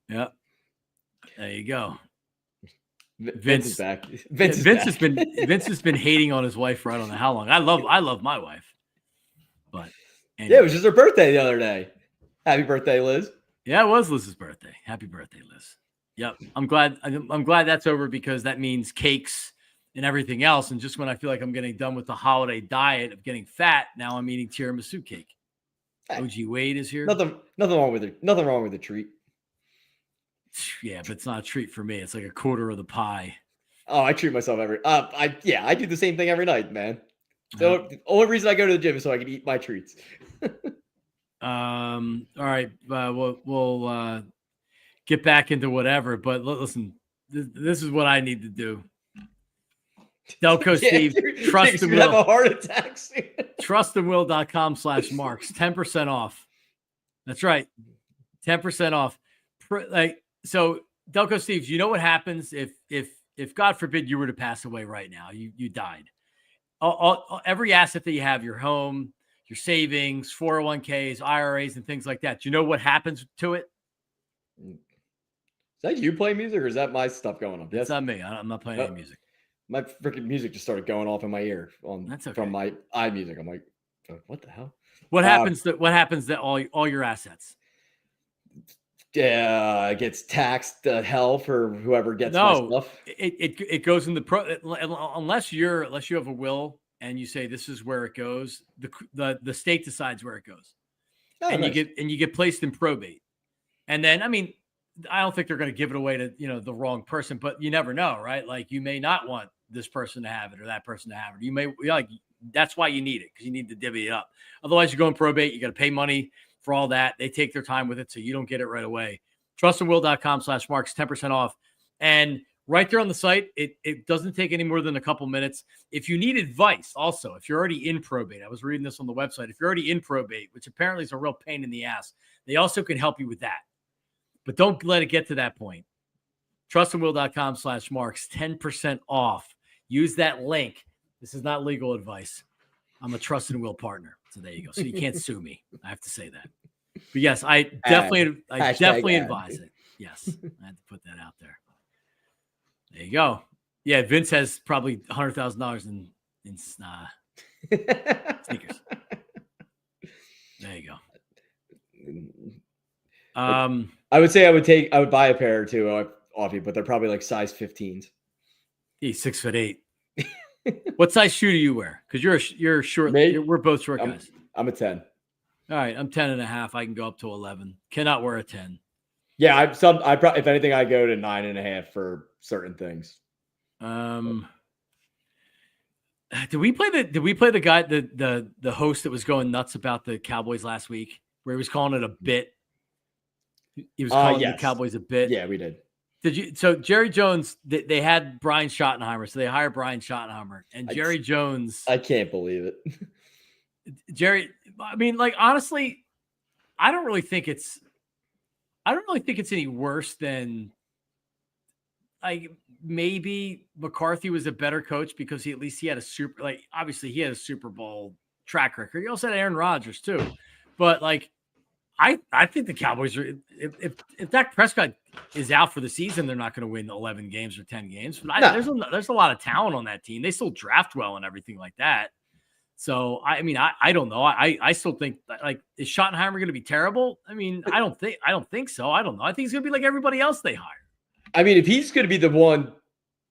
Yeah. There you go. Vince is back. Vince has been hating on his wife for I don't know how long. I love my wife. But anyway. Yeah, it was just her birthday the other day. Happy birthday, Liz. Yeah, it was Liz's birthday. Happy birthday, Liz. Yep. I'm glad that's over, because that means cakes and everything else. And just when I feel like I'm getting done with the holiday diet of getting fat, now I'm eating tiramisu cake. OG Wade is here. Nothing wrong with it. Nothing wrong with the treat. Yeah, but it's not a treat for me. It's like a quarter of the pie. Oh, I treat myself I do the same thing every night, man. So the only reason I go to the gym is so I can eat my treats. All right. We'll get back into whatever, but listen, this is what I need to do. Delco Steve, trust and will. Have a heart attack. Trustandwill.com/marks, 10% off. That's right. 10% off. So Delco Steve, you know what happens if God forbid you were to pass away right now, you died. Every asset that you have, your home, your savings, 401ks, IRAs, and things like that. Do you know what happens to it? Is that you playing music or is that my stuff going on? That's not me. I'm not playing any music. My freaking music just started going off in my ear from my iMusic. I'm like, what the hell? What happens to all your assets? Yeah, it gets taxed to hell for whoever gets my stuff. It goes in the unless you have a will and you say this is where it goes. The state decides where it goes, and you get placed in probate. And then, I mean, I don't think they're going to give it away to the wrong person, but you never know, right? Like you may not want this person to have it or that person to have it. You may that's why you need it, because you need to divvy it up. Otherwise, you go in probate, you got to pay money for all that. They take their time with it, so you don't get it right away. Trustandwill.com/marks, 10% off. And right there on the site, it doesn't take any more than a couple minutes. If you need advice, also, if you're already in probate, I was reading this on the website. If you're already in probate, which apparently is a real pain in the ass, they also can help you with that. But don't let it get to that point. Trustandwill.com/marks, 10% off. Use that link. This is not legal advice. I'm a Trust and Will partner. So there you go. So you can't sue me. I have to say that. But yes, I definitely advise it. Yes. I had to put that out there. There you go. Yeah, Vince has probably $100,000 in sneakers. There you go. I would say I would buy a pair or two off you, but they're probably like size 15s. He's 6'8". What size shoe do you wear? Because you're short. We're both short guys. I'm a 10. All right, I'm 10.5. I can go up to 11. Cannot wear a 10. Yeah, if anything, I go to 9.5 for certain things. Did we play the guy, the host that was going nuts about the Cowboys last week, where he was calling it a bit? He was calling the Cowboys a bit. Yeah, we did. So Jerry Jones, they had Brian Schottenheimer, so they hired Brian Schottenheimer, and Jerry Jones. I can't believe it. Jerry, I mean, like, honestly, I don't really think it's any worse than, like, maybe McCarthy was a better coach because he had obviously he had a Super Bowl track record. He also had Aaron Rodgers too, but like, I think the Cowboys are, if Dak Prescott is out for the season, they're not going to win 11 games or 10 games. But there's a lot of talent on that team. They still draft well and everything like that. So, I mean, I don't know. I still think, like, is Schottenheimer going to be terrible? I mean, I don't think so. I don't know. I think he's going to be like everybody else they hire. I mean, if he's going to be the one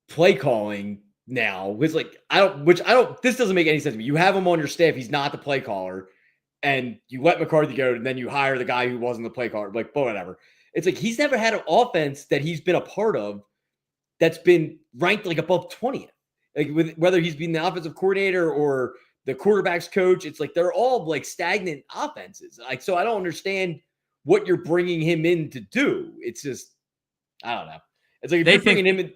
play calling now, this doesn't make any sense to me. You have him on your staff. He's not the play caller. And you let McCarthy go, and then you hire the guy who wasn't the play caller. Like, but whatever. It's like he's never had an offense that he's been a part of that's been ranked like above 20th. Like, whether he's been the offensive coordinator or the quarterback's coach, it's like they're all like stagnant offenses. Like, so I don't understand what you're bringing him in to do. It's just, I don't know. It's like they think him in.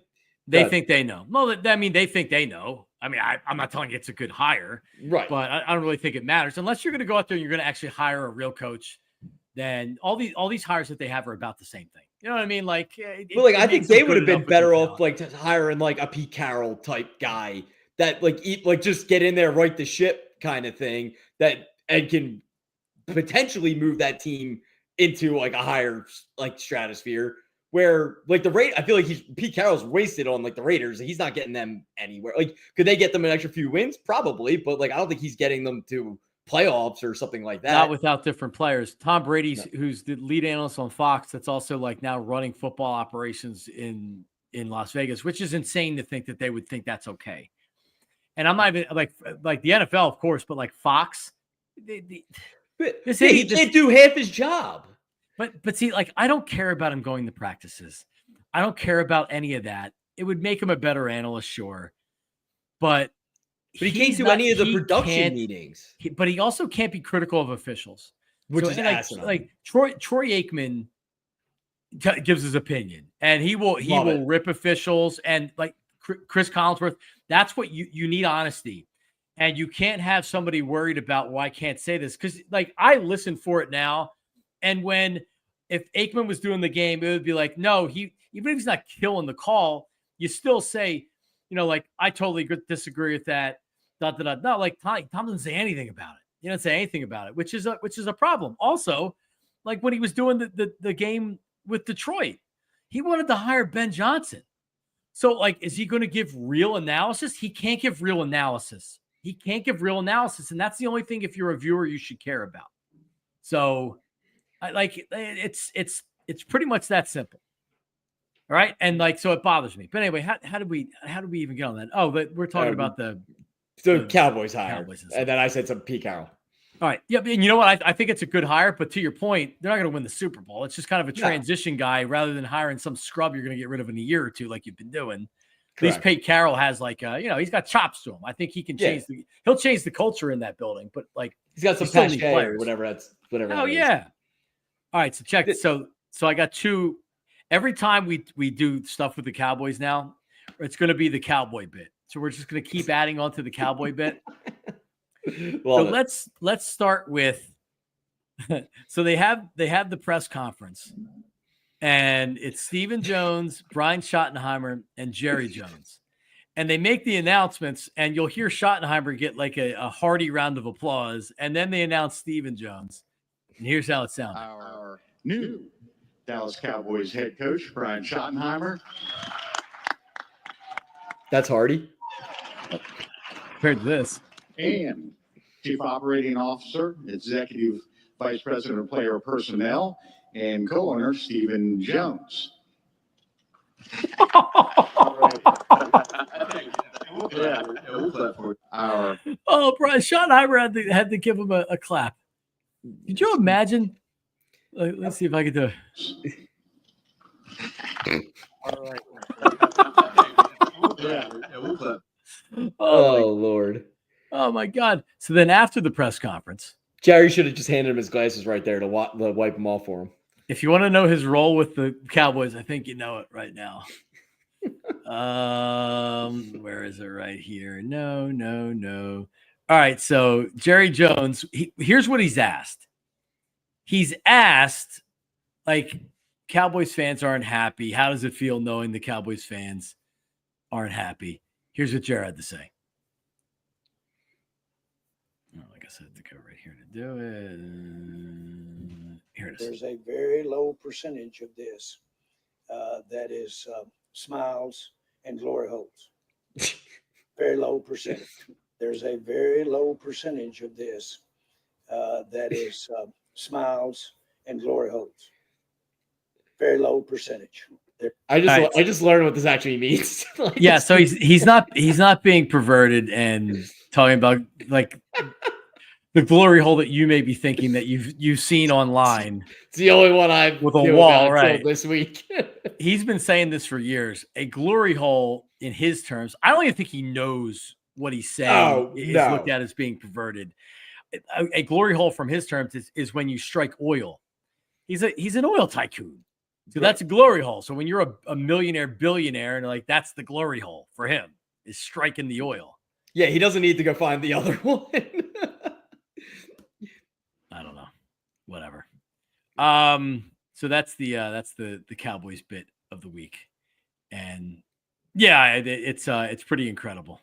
They think they know. Well, I mean, they think they know. I mean, I'm not telling you it's a good hire, right? But I don't really think it matters unless you're going to go out there and you're going to actually hire a real coach. Then all these hires that they have are about the same thing. You know what I mean? Like, I think they would have been better off like hiring like a Pete Carroll type guy that just get in there, right the ship kind of thing and can potentially move that team into like a higher like stratosphere. Where like I feel like Pete Carroll's wasted on like the Raiders. He's not getting them anywhere. Like, could they get them an extra few wins? Probably, but like I don't think he's getting them to playoffs or something like that. Not without different players. Tom Brady, who's the lead analyst on Fox, that's also like now running football operations in Las Vegas, which is insane to think that they would think that's okay. And I'm not even like the NFL, of course, but like Fox, he can't do half his job. But see, like, I don't care about him going to practices. I don't care about any of that. it would make him a better analyst, sure. But he can't do any of the production meetings. But he also can't be critical of officials. Which is asinine. Like Troy Aikman gives his opinion, and he will rip officials, and like Chris Collinsworth. That's what you need, honesty. And you can't have somebody worried about, well, I can't say this, because like I listen for it now. And if Aikman was doing the game, it would be like, no, even if he's not killing the call, you still say, like, I totally disagree with that. Not like Tom doesn't say anything about it. He doesn't say anything about it, which is a problem. Also, like when he was doing the game with Detroit, he wanted to hire Ben Johnson. So like, is he going to give real analysis? He can't give real analysis. And that's the only thing, if you're a viewer, you should care about. So it's pretty much that simple. All right. And like, so it bothers me, but anyway, how did we even get on that? Oh, but we're talking about the Cowboys hire. And then I said some Pete Carroll. All right. Yeah. And you know what? I think it's a good hire, but to your point, they're not going to win the Super Bowl. It's just kind of a transition guy rather than hiring some scrub you're going to get rid of in a year or two, like you've been doing. Correct. At least Pete Carroll has like, he's got chops to him. I think he can he'll change the culture in that building, but like he's got some passion or whatever. Oh yeah. All right. So check this. So I got two, every time we do stuff with the Cowboys now, it's going to be the Cowboy bit. So we're just going to keep adding on to the Cowboy bit. So let's start with, so they have the press conference. And it's Stephen Jones, Brian Schottenheimer, and Jerry Jones. And they make the announcements, and you'll hear Schottenheimer get like a hearty round of applause. And then they announce Stephen Jones. And here's how it sounded. Our new Dallas Cowboys head coach, Brian Schottenheimer. That's hearty. Compared to this. And Chief Operating Officer, Executive Vice President of Player Personnel, and co-owner Stephen Jones. Brian Schottenheimer had to give him a clap. Could you imagine? Let's see if I can do it. All right. Oh Lord. Oh my God. So then after the press conference, Jerry should have just handed him his glasses right there to wipe them off for him. If you want to know his role with the Cowboys, I think you know it right now. Where is it? Right here? No. All right. So Jerry Jones, here's what he's asked. He's asked, like, Cowboys fans aren't happy. How does it feel knowing the Cowboys fans aren't happy? Here's what Jerry had to say. Like I said, to go right here to do it. Here it is. There's a very low percentage of this that is smiles and glory holes. Very low percentage. There's a very low percentage of this that is smiles and glory holes. Very low percentage. I just learned what this actually means. Yeah, so he's not being perverted and talking about like the glory hole that you may be thinking that you've seen online. It's the only one I've with a wall, right? This week. He's been saying this for years. A glory hole, in his terms, I don't even think he knows what he's saying is looked at as being perverted. A glory hole, from his terms, is when you strike oil. He's an oil tycoon. So that's a glory hole. So when you're a millionaire, billionaire, and like that's the glory hole for him, is striking the oil. Yeah, he doesn't need to go find the other one. I don't know. Whatever. So that's the Cowboys bit of the week. And yeah, it's pretty incredible.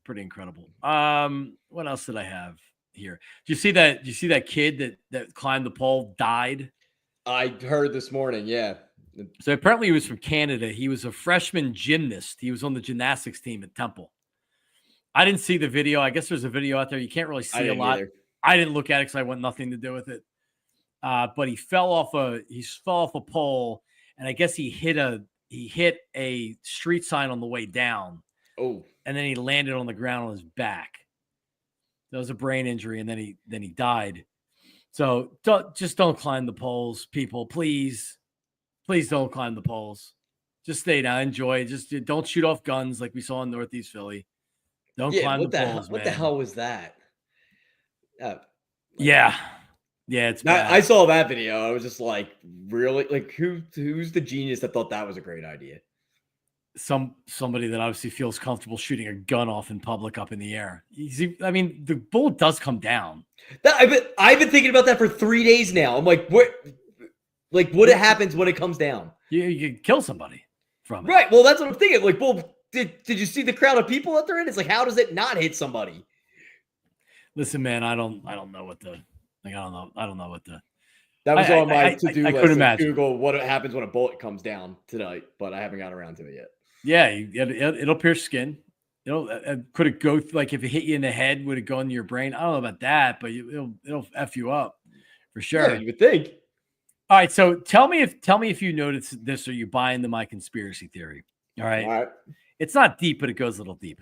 Pretty incredible. What else did I have here? Did you see that kid that climbed the pole died? I heard this morning, yeah. So apparently he was from Canada. He was a freshman gymnast. He was on the gymnastics team at Temple. I didn't see the video. I guess there's a video out there. You can't really see a lot. Either. I didn't look at it because I want nothing to do with it. But he fell off a pole, and I guess he hit a street sign on the way down. Oh. And then he landed on the ground on his back. That was a brain injury, and then he died. So don't climb the poles, people. Please don't climb the poles. Just stay down, enjoy. Just don't shoot off guns like we saw in Northeast Philly. Don't climb the poles, what man. the hell was that? Yeah, it's bad. I saw that video. I was just like, really? Like, who's the genius that thought that was a great idea? Somebody that obviously feels comfortable shooting a gun off in public up in the air. I mean, the bullet does come down. I've been thinking about that for 3 days now. I'm like, what happens when it comes down? You kill somebody from it. Right. Well, that's what I'm thinking. Like, well, did you see the crowd of people that they're in? It's like, how does it not hit somebody? Listen, man, I don't know what the That was on my to-do list. I couldn't imagine. Google what happens when a bullet comes down tonight, but I haven't got around to it yet. Yeah, it'll pierce skin. Could it go like if it hit you in the head? Would it go into your brain? I don't know about that, but it'll f you up for sure. Yeah, you would think. All right, so tell me if you noticed this or you buy into my conspiracy theory. All right. It's not deep, but it goes a little deep.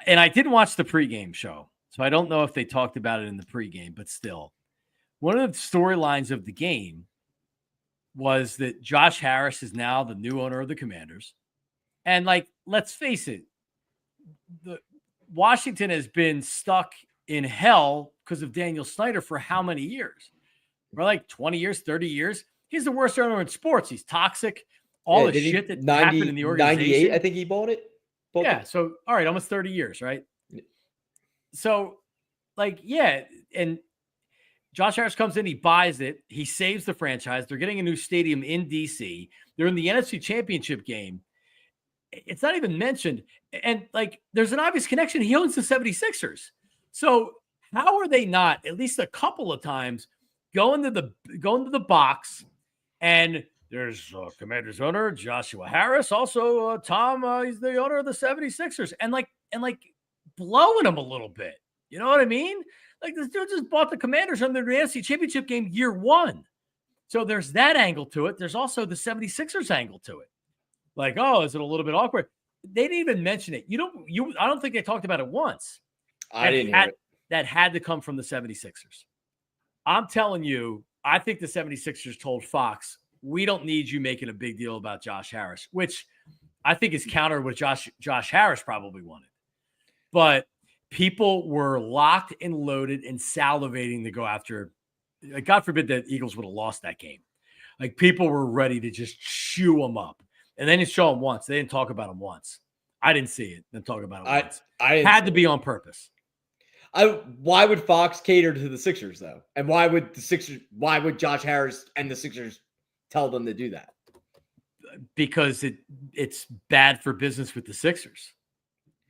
And I didn't watch the pregame show, so I don't know if they talked about it in the pregame, but still, one of the storylines of the game was that Josh Harris is now the new owner of the Commanders. And like, let's face it, Washington has been stuck in hell because of Daniel Snyder for how many years? For like 20 years, 30 years. He's the worst owner in sports. He's toxic. All the shit that happened in the organization. 98, I think he bought it. So, all right, almost 30 years, right? So, like, yeah, and Josh Harris comes in, he buys it, he saves the franchise. They're getting a new stadium in D.C. They're in the NFC Championship game. It's not even mentioned. And, like, there's an obvious connection. He owns the 76ers. So, how are they not, at least a couple of times, going to the box and there's Commanders owner Joshua Harris, also Tom, he's the owner of the 76ers, and like blowing him a little bit. You know what I mean? Like, this dude just bought the Commanders on the NFC Championship game year one. So there's that angle to it. There's also the 76ers angle to it. Like, oh, is it a little bit awkward? They didn't even mention it. I don't think they talked about it once. I didn't hear it. That had to come from the 76ers. I'm telling you, I think the 76ers told Fox, we don't need you making a big deal about Josh Harris, which I think is counter what Josh Harris probably wanted. But people were locked and loaded and salivating to go after. Like, God forbid that Eagles would have lost that game. Like, people were ready to just chew them up. And they didn't show them once. They didn't talk about them once. I didn't see it. Then talk about it once. I had to be on purpose. Why would Fox cater to the Sixers though? And why would Josh Harris and the Sixers tell them to do that? Because it's bad for business with the Sixers.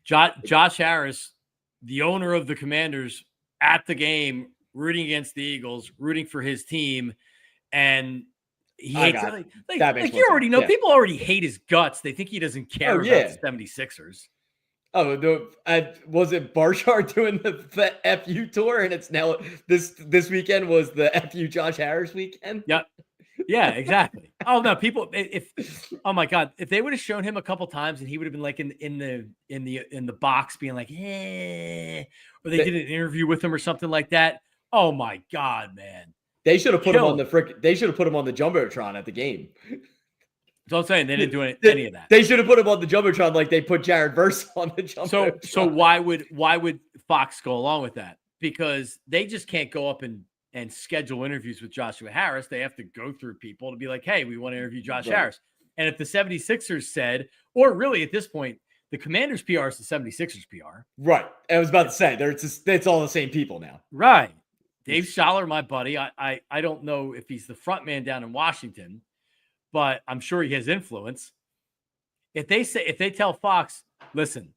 Josh Harris, the owner of the Commanders, at the game, rooting against the Eagles, rooting for his team, and he hates it. Like you already know, people already hate his guts. They think he doesn't care about the 76ers. Oh, was it Barshard doing the FU tour, and it's now this weekend was the FU Josh Harris weekend? Yep. Yeah, exactly. Oh no, people! Oh my God, if they would have shown him a couple times, and he would have been like in the box, being like, or they did an interview with him or something like that. Oh my God, man! They should have put him on They should have put him on the jumbotron at the game. So I'm saying they didn't do any of that. They should have put him on the jumbotron like they put Jared Verse on the jumbotron. So why would Fox go along with that? Because they just can't go up and schedule interviews with Joshua Harris. They have to go through people to be like, hey, we want to interview Josh Harris. And if the 76ers said, or really at this point, the Commanders PR is the 76ers PR. Right. I was about to say, it's all the same people now. Right. Dave Schaller, my buddy, I don't know if he's the front man down in Washington, but I'm sure he has influence. If they tell Fox, listen,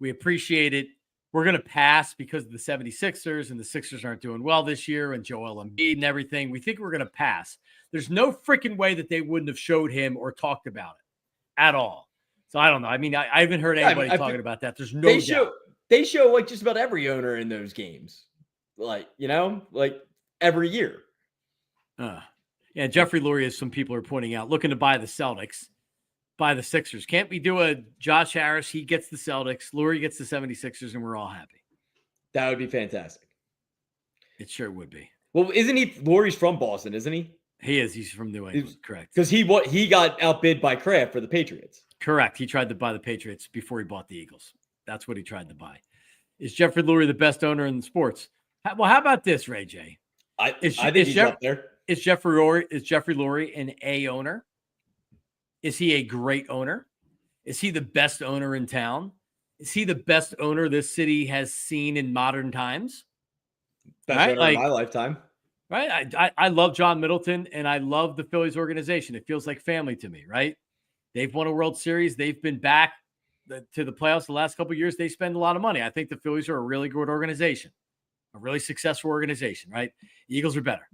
we appreciate it. We're going to pass because of the 76ers, and the Sixers aren't doing well this year, and Joel Embiid and everything. We think we're going to pass. There's no freaking way that they wouldn't have showed him or talked about it at all. So I don't know. I mean, I haven't heard anybody talking about that. There's no doubt. They show like just about every owner in those games. Like, like every year. Yeah, Jeffrey Lurie, as some people are pointing out, looking to buy the Celtics, buy the Sixers. Can't we do a Josh Harris? He gets the Celtics. Lurie gets the 76ers, and we're all happy. That would be fantastic. It sure would be. Well, isn't he? Lurie's from Boston, isn't he? He is. He's from New England. Correct. Because he got outbid by Kraft for the Patriots. Correct. He tried to buy the Patriots before he bought the Eagles. That's what he tried to buy. Is Jeffrey Lurie the best owner in sports? Well, how about this, Ray J? I think he's up there. Is Jeffrey Lurie an A owner? Is he a great owner? Is he the best owner in town? Is he the best owner this city has seen in modern times? Best owner in my lifetime. Right. I love John Middleton and I love the Phillies organization. It feels like family to me, right? They've won a World Series. They've been back to the playoffs the last couple of years. They spend a lot of money. I think the Phillies are a really good organization, a really successful organization, right? Eagles are better.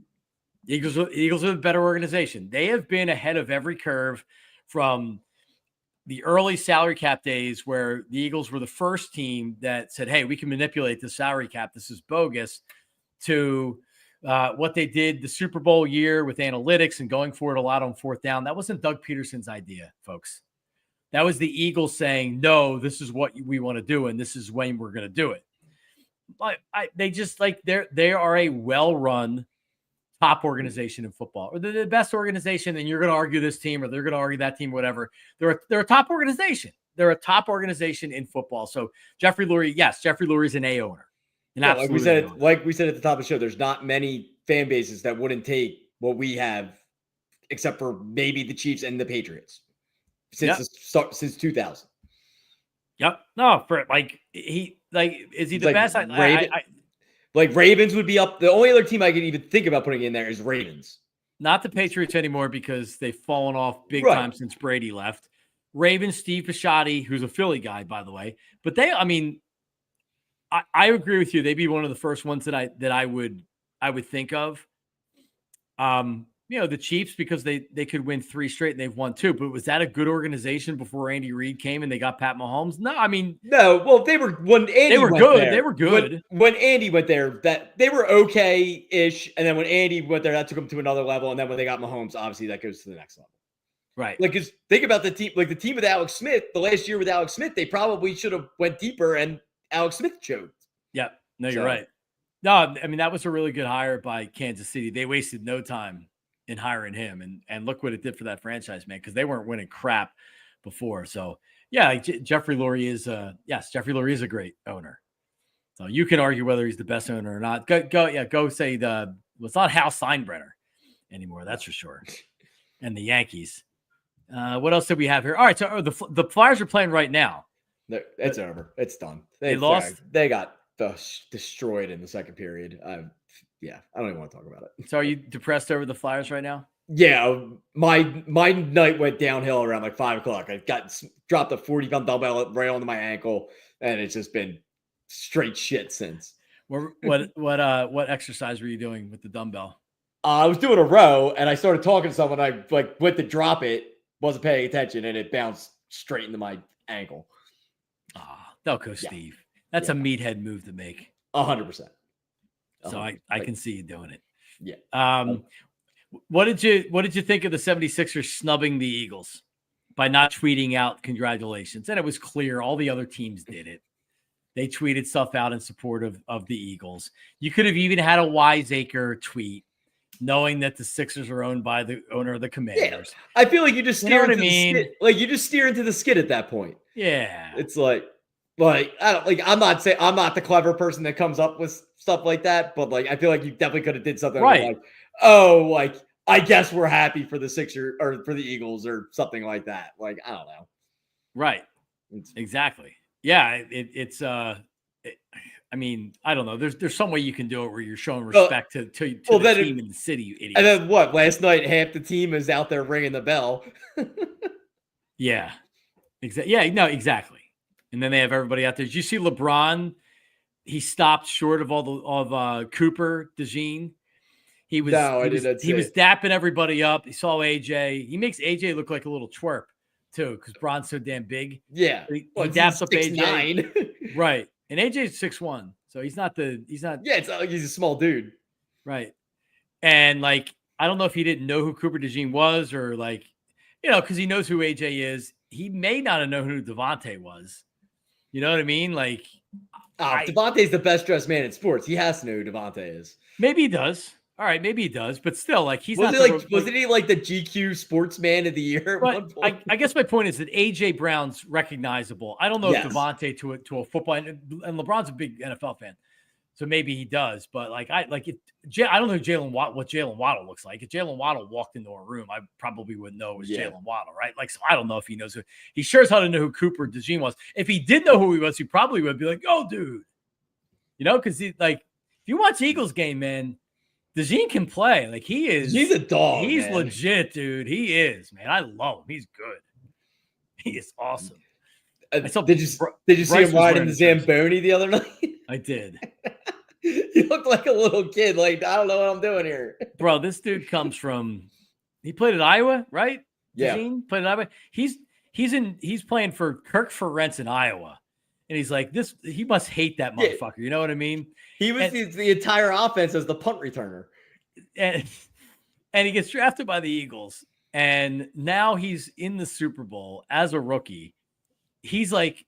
Eagles are the better organization. They have been ahead of every curve from the early salary cap days where the Eagles were the first team that said, hey, we can manipulate the salary cap. This is bogus, to what they did the Super Bowl year with analytics and going for it a lot on fourth down. That wasn't Doug Peterson's idea, folks. That was the Eagles saying, no, this is what we want to do, and this is when we're going to do it. But they just they are a well-run top organization in football, or the best organization. And you're going to argue this team, or they're going to argue that team, whatever. They're a top organization. They're a top organization in football. So Jeffrey Lurie, yes, Jeffrey Lurie is an A owner. Like we said at the top of the show, there's not many fan bases that wouldn't take what we have, except for maybe the Chiefs and the Patriots since 2000. Yep. No, for is he the best? Ravens would be up. The only other team I can even think about putting in there is Ravens. Not the Patriots anymore because they've fallen off big time since Brady left. Ravens, Steve Bisciotti, who's a Philly guy, by the way. But I agree with you. They'd be one of the first ones that I would think of. The Chiefs, because they could win 3 straight and they've won 2. But was that a good organization before Andy Reid came and they got Pat Mahomes? No, no. Well, they were when Andy they were went good. There, they were good when Andy went there. That they were okay-ish, and then when Andy went there, that took them to another level. And then when they got Mahomes, obviously that goes to the next level. Right. Because think about the team, the team with Alex Smith. The last year with Alex Smith, they probably should have went deeper, and Alex Smith choked. Yeah. No, you're right. No, that was a really good hire by Kansas City. They wasted no time in hiring him, and look what it did for that franchise, man, because they weren't winning crap before. So yeah, Jeffrey Lurie is a great owner. So you can argue whether he's the best owner or not. Go say it's not Hal Steinbrenner anymore, that's for sure. And the Yankees. What else did we have here? All right, so the Flyers are playing right now. It's over. It's done. They lost. They got destroyed in the second period. I don't even want to talk about it. So are you depressed over the Flyers right now? Yeah, my night went downhill around like 5:00. I dropped a 40-pound dumbbell right onto my ankle, and it's just been straight shit since. What exercise were you doing with the dumbbell? I was doing a row, and I started talking to someone. I went to drop it, wasn't paying attention, and it bounced straight into my ankle. Delco Steve. That's a meathead move to make. 100%. So I can see you doing it. Yeah. What did you think of the 76ers snubbing the Eagles by not tweeting out congratulations? And it was clear all the other teams did it. They tweeted stuff out in support of the Eagles. You could have even had a wiseacre tweet knowing that the Sixers are owned by the owner of the Commanders. Yeah. I feel like you just steer into the skid. You just steer into the skid at that point. Yeah. It's I'm not the clever person that comes up with stuff like that, but I feel like you definitely could have did something I guess we're happy for the Sixers or for the Eagles or something like that. I don't know. Right. Exactly. Yeah. I don't know. There's some way you can do it where you're showing respect to the team in the city, you idiot. And then what? Last night, half the team is out there ringing the bell. Yeah. Exactly. Yeah. No. Exactly. And then they have everybody out there. Did you see LeBron? He stopped short of Cooper DeJean. He was dapping everybody up. He saw AJ. He makes AJ look like a little twerp too, because Bron's so damn big. Yeah, he daps up 6'9". AJ. Right, and AJ's 6'1", so he's not. Yeah, it's not like he's a small dude. Right, and I don't know if he didn't know who Cooper DeJean was, or because he knows who AJ is. He may not have known who Devontae was. You know what I mean? Devontae's the best dressed man in sports. He has to know who Devontae is. Maybe he does. All right, maybe he does, but still, like he's Was not. he like wasn't he like the GQ Sportsman of the Year at one But point? I guess my point is that AJ Brown's recognizable. I don't know Yes. if Devontae to a football and LeBron's a big NFL fan, so maybe he does. But like I don't know what Jalen Waddle looks like. If Jalen Waddle walked into a room, I probably wouldn't know it was Jalen Waddle, right? Like, so I don't know if he knows who he sure as hell didn't know who Cooper DeJean was. If he did know who he was, he probably would be like, "Oh, dude," because he like if you watch Eagles game, man. DeJean can play. Like he is. He's a dog. He's man. legit, dude. He is, man. I love him. He's good. He is awesome. Did you see him riding the Zamboni the other night? I did. You look like a little kid. Like, I don't know what I'm doing here. Bro, this dude comes from he played at Iowa, right? Yeah. DeJean played at Iowa. He's playing for Kirk Ferentz in Iowa. And he's like, he must hate that motherfucker. You know what I mean? He was the entire offense as the punt returner. And he gets drafted by the Eagles. And now he's in the Super Bowl as a rookie. He's like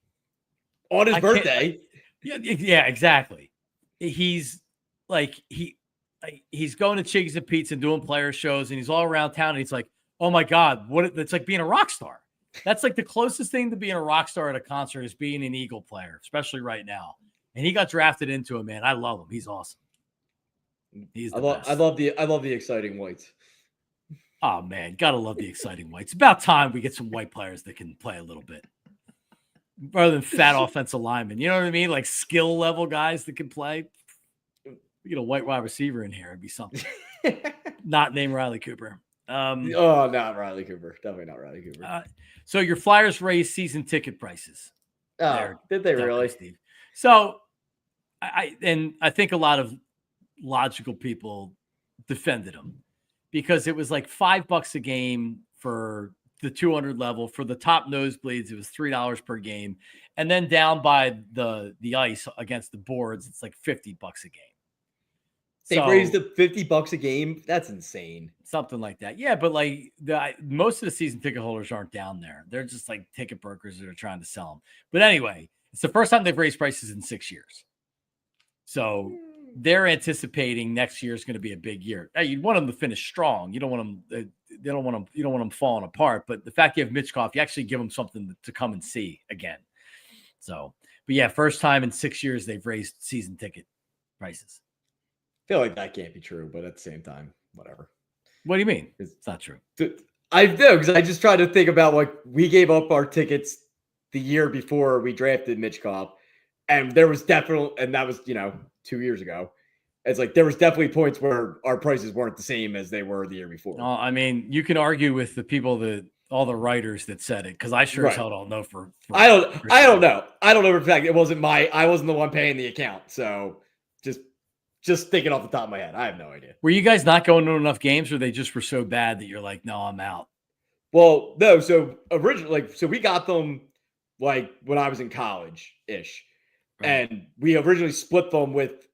on his birthday. Yeah, exactly. He's like he's going to Chickies and Pete's and doing player shows, and he's all around town. And he's like, oh my God, it's like being a rock star. That's like the closest thing to being a rock star at a concert is being an Eagle player, especially right now. And he got drafted into it, man. I love him. He's awesome. He's the best. I love the exciting whites. Oh man, gotta love the exciting whites. It's about time we get some white players that can play a little bit. Rather than fat offensive linemen. You know what I mean? Like skill level guys that can play. We get a white wide receiver in here. It'd be something. Not named Riley Cooper. Not Riley Cooper. Definitely not Riley Cooper. So your Flyers raised season ticket prices. Did they really? Steve. So I think a lot of logical people defended them because it was like $5 a game for the 200 level. For the top nosebleeds, it was $3 per game. And then down by the ice against the boards, it's like $50 a game. They raised it $50 a game. That's insane. Something like that. Yeah, but like most of the season ticket holders aren't down there. They're just like ticket brokers that are trying to sell them. But anyway, it's the first time they've raised prices in 6 years. So they're anticipating next year is going to be a big year. Hey, you want them to finish strong. You don't want them. You don't want them falling apart. But the fact you have Mitchkoff, you actually give them something to come and see again. So, but yeah, first time in 6 years they've raised season ticket prices. I feel like that can't be true, but at the same time, whatever. What do you mean? It's not true. I do, because I just tried to think about like we gave up our tickets the year before we drafted Mitchkoff, and there was definitely, and that was 2 years ago. It's like there was definitely points where our prices weren't the same as they were the year before. I mean, you can argue with the people all the writers that said it, because I sure as hell don't know I don't know. I don't know for a fact. I wasn't the one paying the account, so just thinking off the top of my head, I have no idea. Were you guys not going to enough games, or they just were so bad that you're like, no, I'm out? Well, no. So originally, we got them like when I was in college-ish. Right. And we originally split them with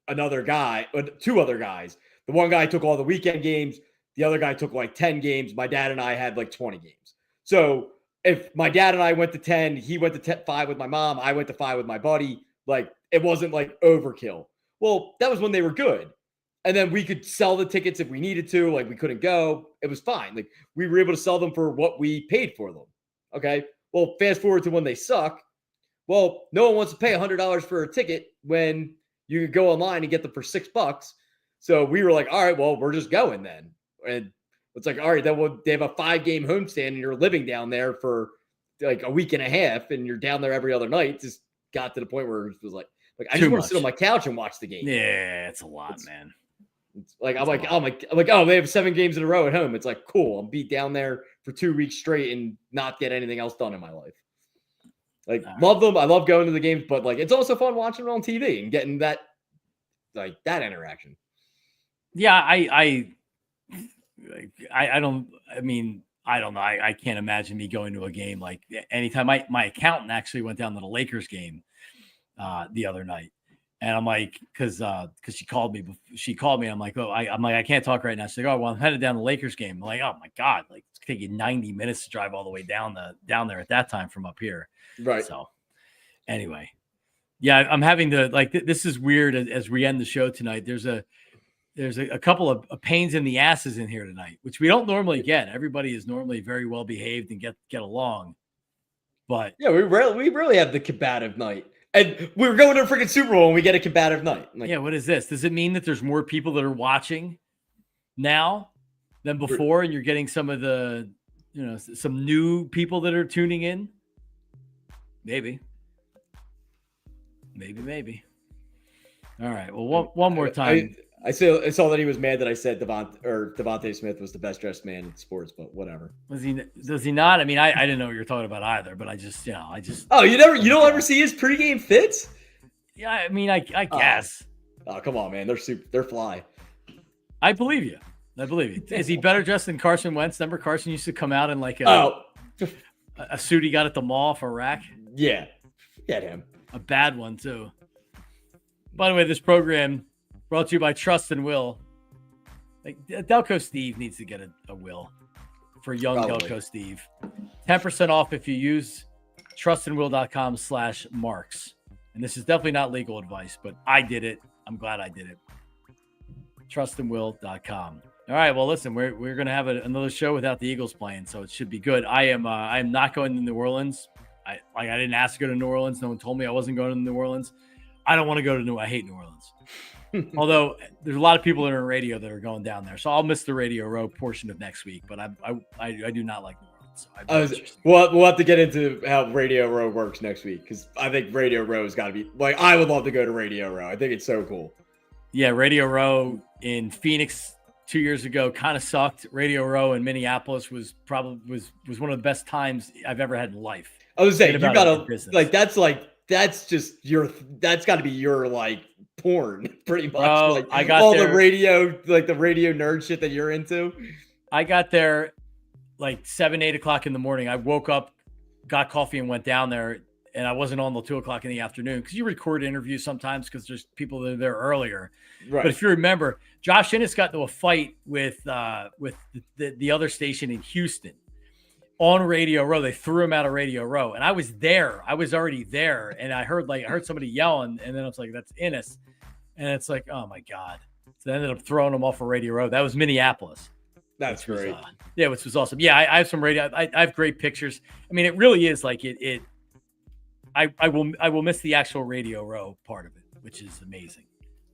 two other guys. The one guy took all the weekend games. The other guy took like 10 games. My dad and I had like 20 games. So if my dad and I went to 10, he went to 5 with my mom, I went to 5 with my buddy. Like it wasn't like overkill. Well, that was when they were good. And then we could sell the tickets if we needed to. Like we couldn't go. It was fine. Like we were able to sell them for what we paid for them. Okay. Well, fast forward to when they suck. Well, no one wants to pay $100 for a ticket when you could go online and get them for $6. So we were like, all right, well, we're just going then. And it's like, all right, then they have a 5-game homestand and you're living down there for like a week and a half and you're down there every other night. It just got to the point where it was like I just want to sit on my couch and watch the game. Yeah, it's a lot, man. It's like I'm like, oh, they have 7 games in a row at home. It's like, cool. I'll be down there for 2 weeks straight and not get anything else done in my life. Like, love them. I love going to the games, but like, it's also fun watching it on TV and getting that interaction. Yeah, I don't know. I can't imagine me going to a game like anytime. My accountant actually went down to the Lakers game the other night, and I'm like, because she called me. And I'm like, I can't talk right now. She's like, oh, well, I'm headed down to the Lakers game. I'm like, oh my God, like it's taking you 90 minutes to drive all the way down there at that time from up here. Right. So anyway, yeah, I'm having to this is weird as we end the show tonight. There's there's a couple of pains in the asses in here tonight, which we don't normally get. Everybody is normally very well behaved and get along. But yeah, we really have the combative night. And we're going to a freaking Super Bowl and we get a combative night. Like, yeah, what is this? Does it mean that there's more people that are watching now than before, and you're getting some of the, some new people that are tuning in? Maybe. All right. Well, one more time. I saw that he was mad that I said Devontae Smith was the best dressed man in sports, but whatever. Does he not? I mean, I didn't know what you were talking about either, but I just. Oh, you don't ever see his pregame fits? Yeah, I mean, I guess. Oh, come on, man. They're fly. I believe you. Is he better dressed than Carson Wentz? Remember Carson used to come out in like a suit he got at the mall for a rack? Yeah. Get him. A bad one, too. By the way, this program brought to you by Trust and Will. Like Delco Steve needs to get a will for young Delco Steve. 10% off if you use trustandwill.com/marks. And this is definitely not legal advice, but I did it. I'm glad I did it. Trustandwill.com. All right. Well, listen, we're going to have another show without the Eagles playing, so it should be good. I am not going to New Orleans. I didn't ask to go to New Orleans. No one told me I wasn't going to New Orleans. I don't want to go to I hate New Orleans. Although there's a lot of people that are in radio that are going down there. So I'll miss the Radio Row portion of next week, but I do not like New Orleans. So we'll have to get into how Radio Row works next week, because I think Radio Row has got to be like, I would love to go to Radio Row. I think it's so cool. Yeah, Radio Row in Phoenix 2 years ago kind of sucked. Radio Row in Minneapolis was one of the best times I've ever had in life. I was saying, you gotta that's got to be your like porn, pretty much. Bro, like I got all there, the radio nerd shit that you're into. I got there like 7-8 o'clock in the morning. I woke up, got coffee, and went down there. And I wasn't on till 2 o'clock in the afternoon, because you record interviews sometimes because there's people that are there earlier. Right. But if you remember, Josh Innes got into a fight with the other station in Houston on Radio Row. They threw him out of Radio Row, and I was there. I was already there, and I heard somebody yelling, and then I was like, "That's Innes," and it's like, "Oh my god!" So I ended up throwing him off of Radio Row. That was Minneapolis. That's great. Which was awesome. Yeah, I have some radio. I have great pictures. I mean, it really is like it. I will miss the actual Radio Row part of it, which is amazing.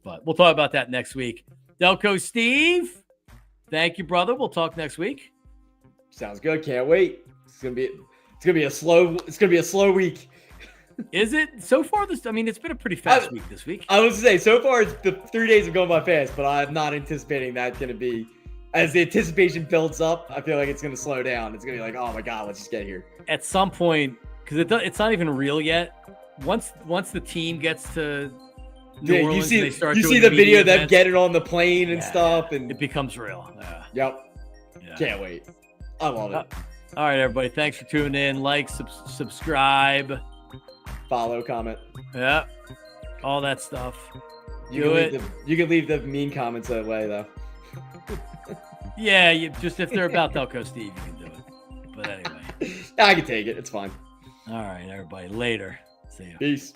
But we'll talk about that next week. Delco Steve, thank you, brother. We'll talk next week. Sounds good. Can't wait. It's gonna be a slow week. Is it so far? It's been a pretty fast week this week. I was to say, so far the 3 days have gone by fast, but I'm not anticipating that going to be, as the anticipation builds up, I feel like it's going to slow down. It's going to be like, oh my god, let's just get here at some point. Because it's not even real yet. Once the team gets to New Orleans, you see the video of them getting on the plane and stuff, and it becomes real. Yep. Yeah. Can't wait. I love it. All right, everybody. Thanks for tuning in. Like, subscribe, follow, comment. Yeah, all that stuff. You can leave the mean comments away though. Yeah, if they're about Delco Steve, you can do it. But anyway, I can take it. It's fine. All right, everybody. Later. See you. Peace.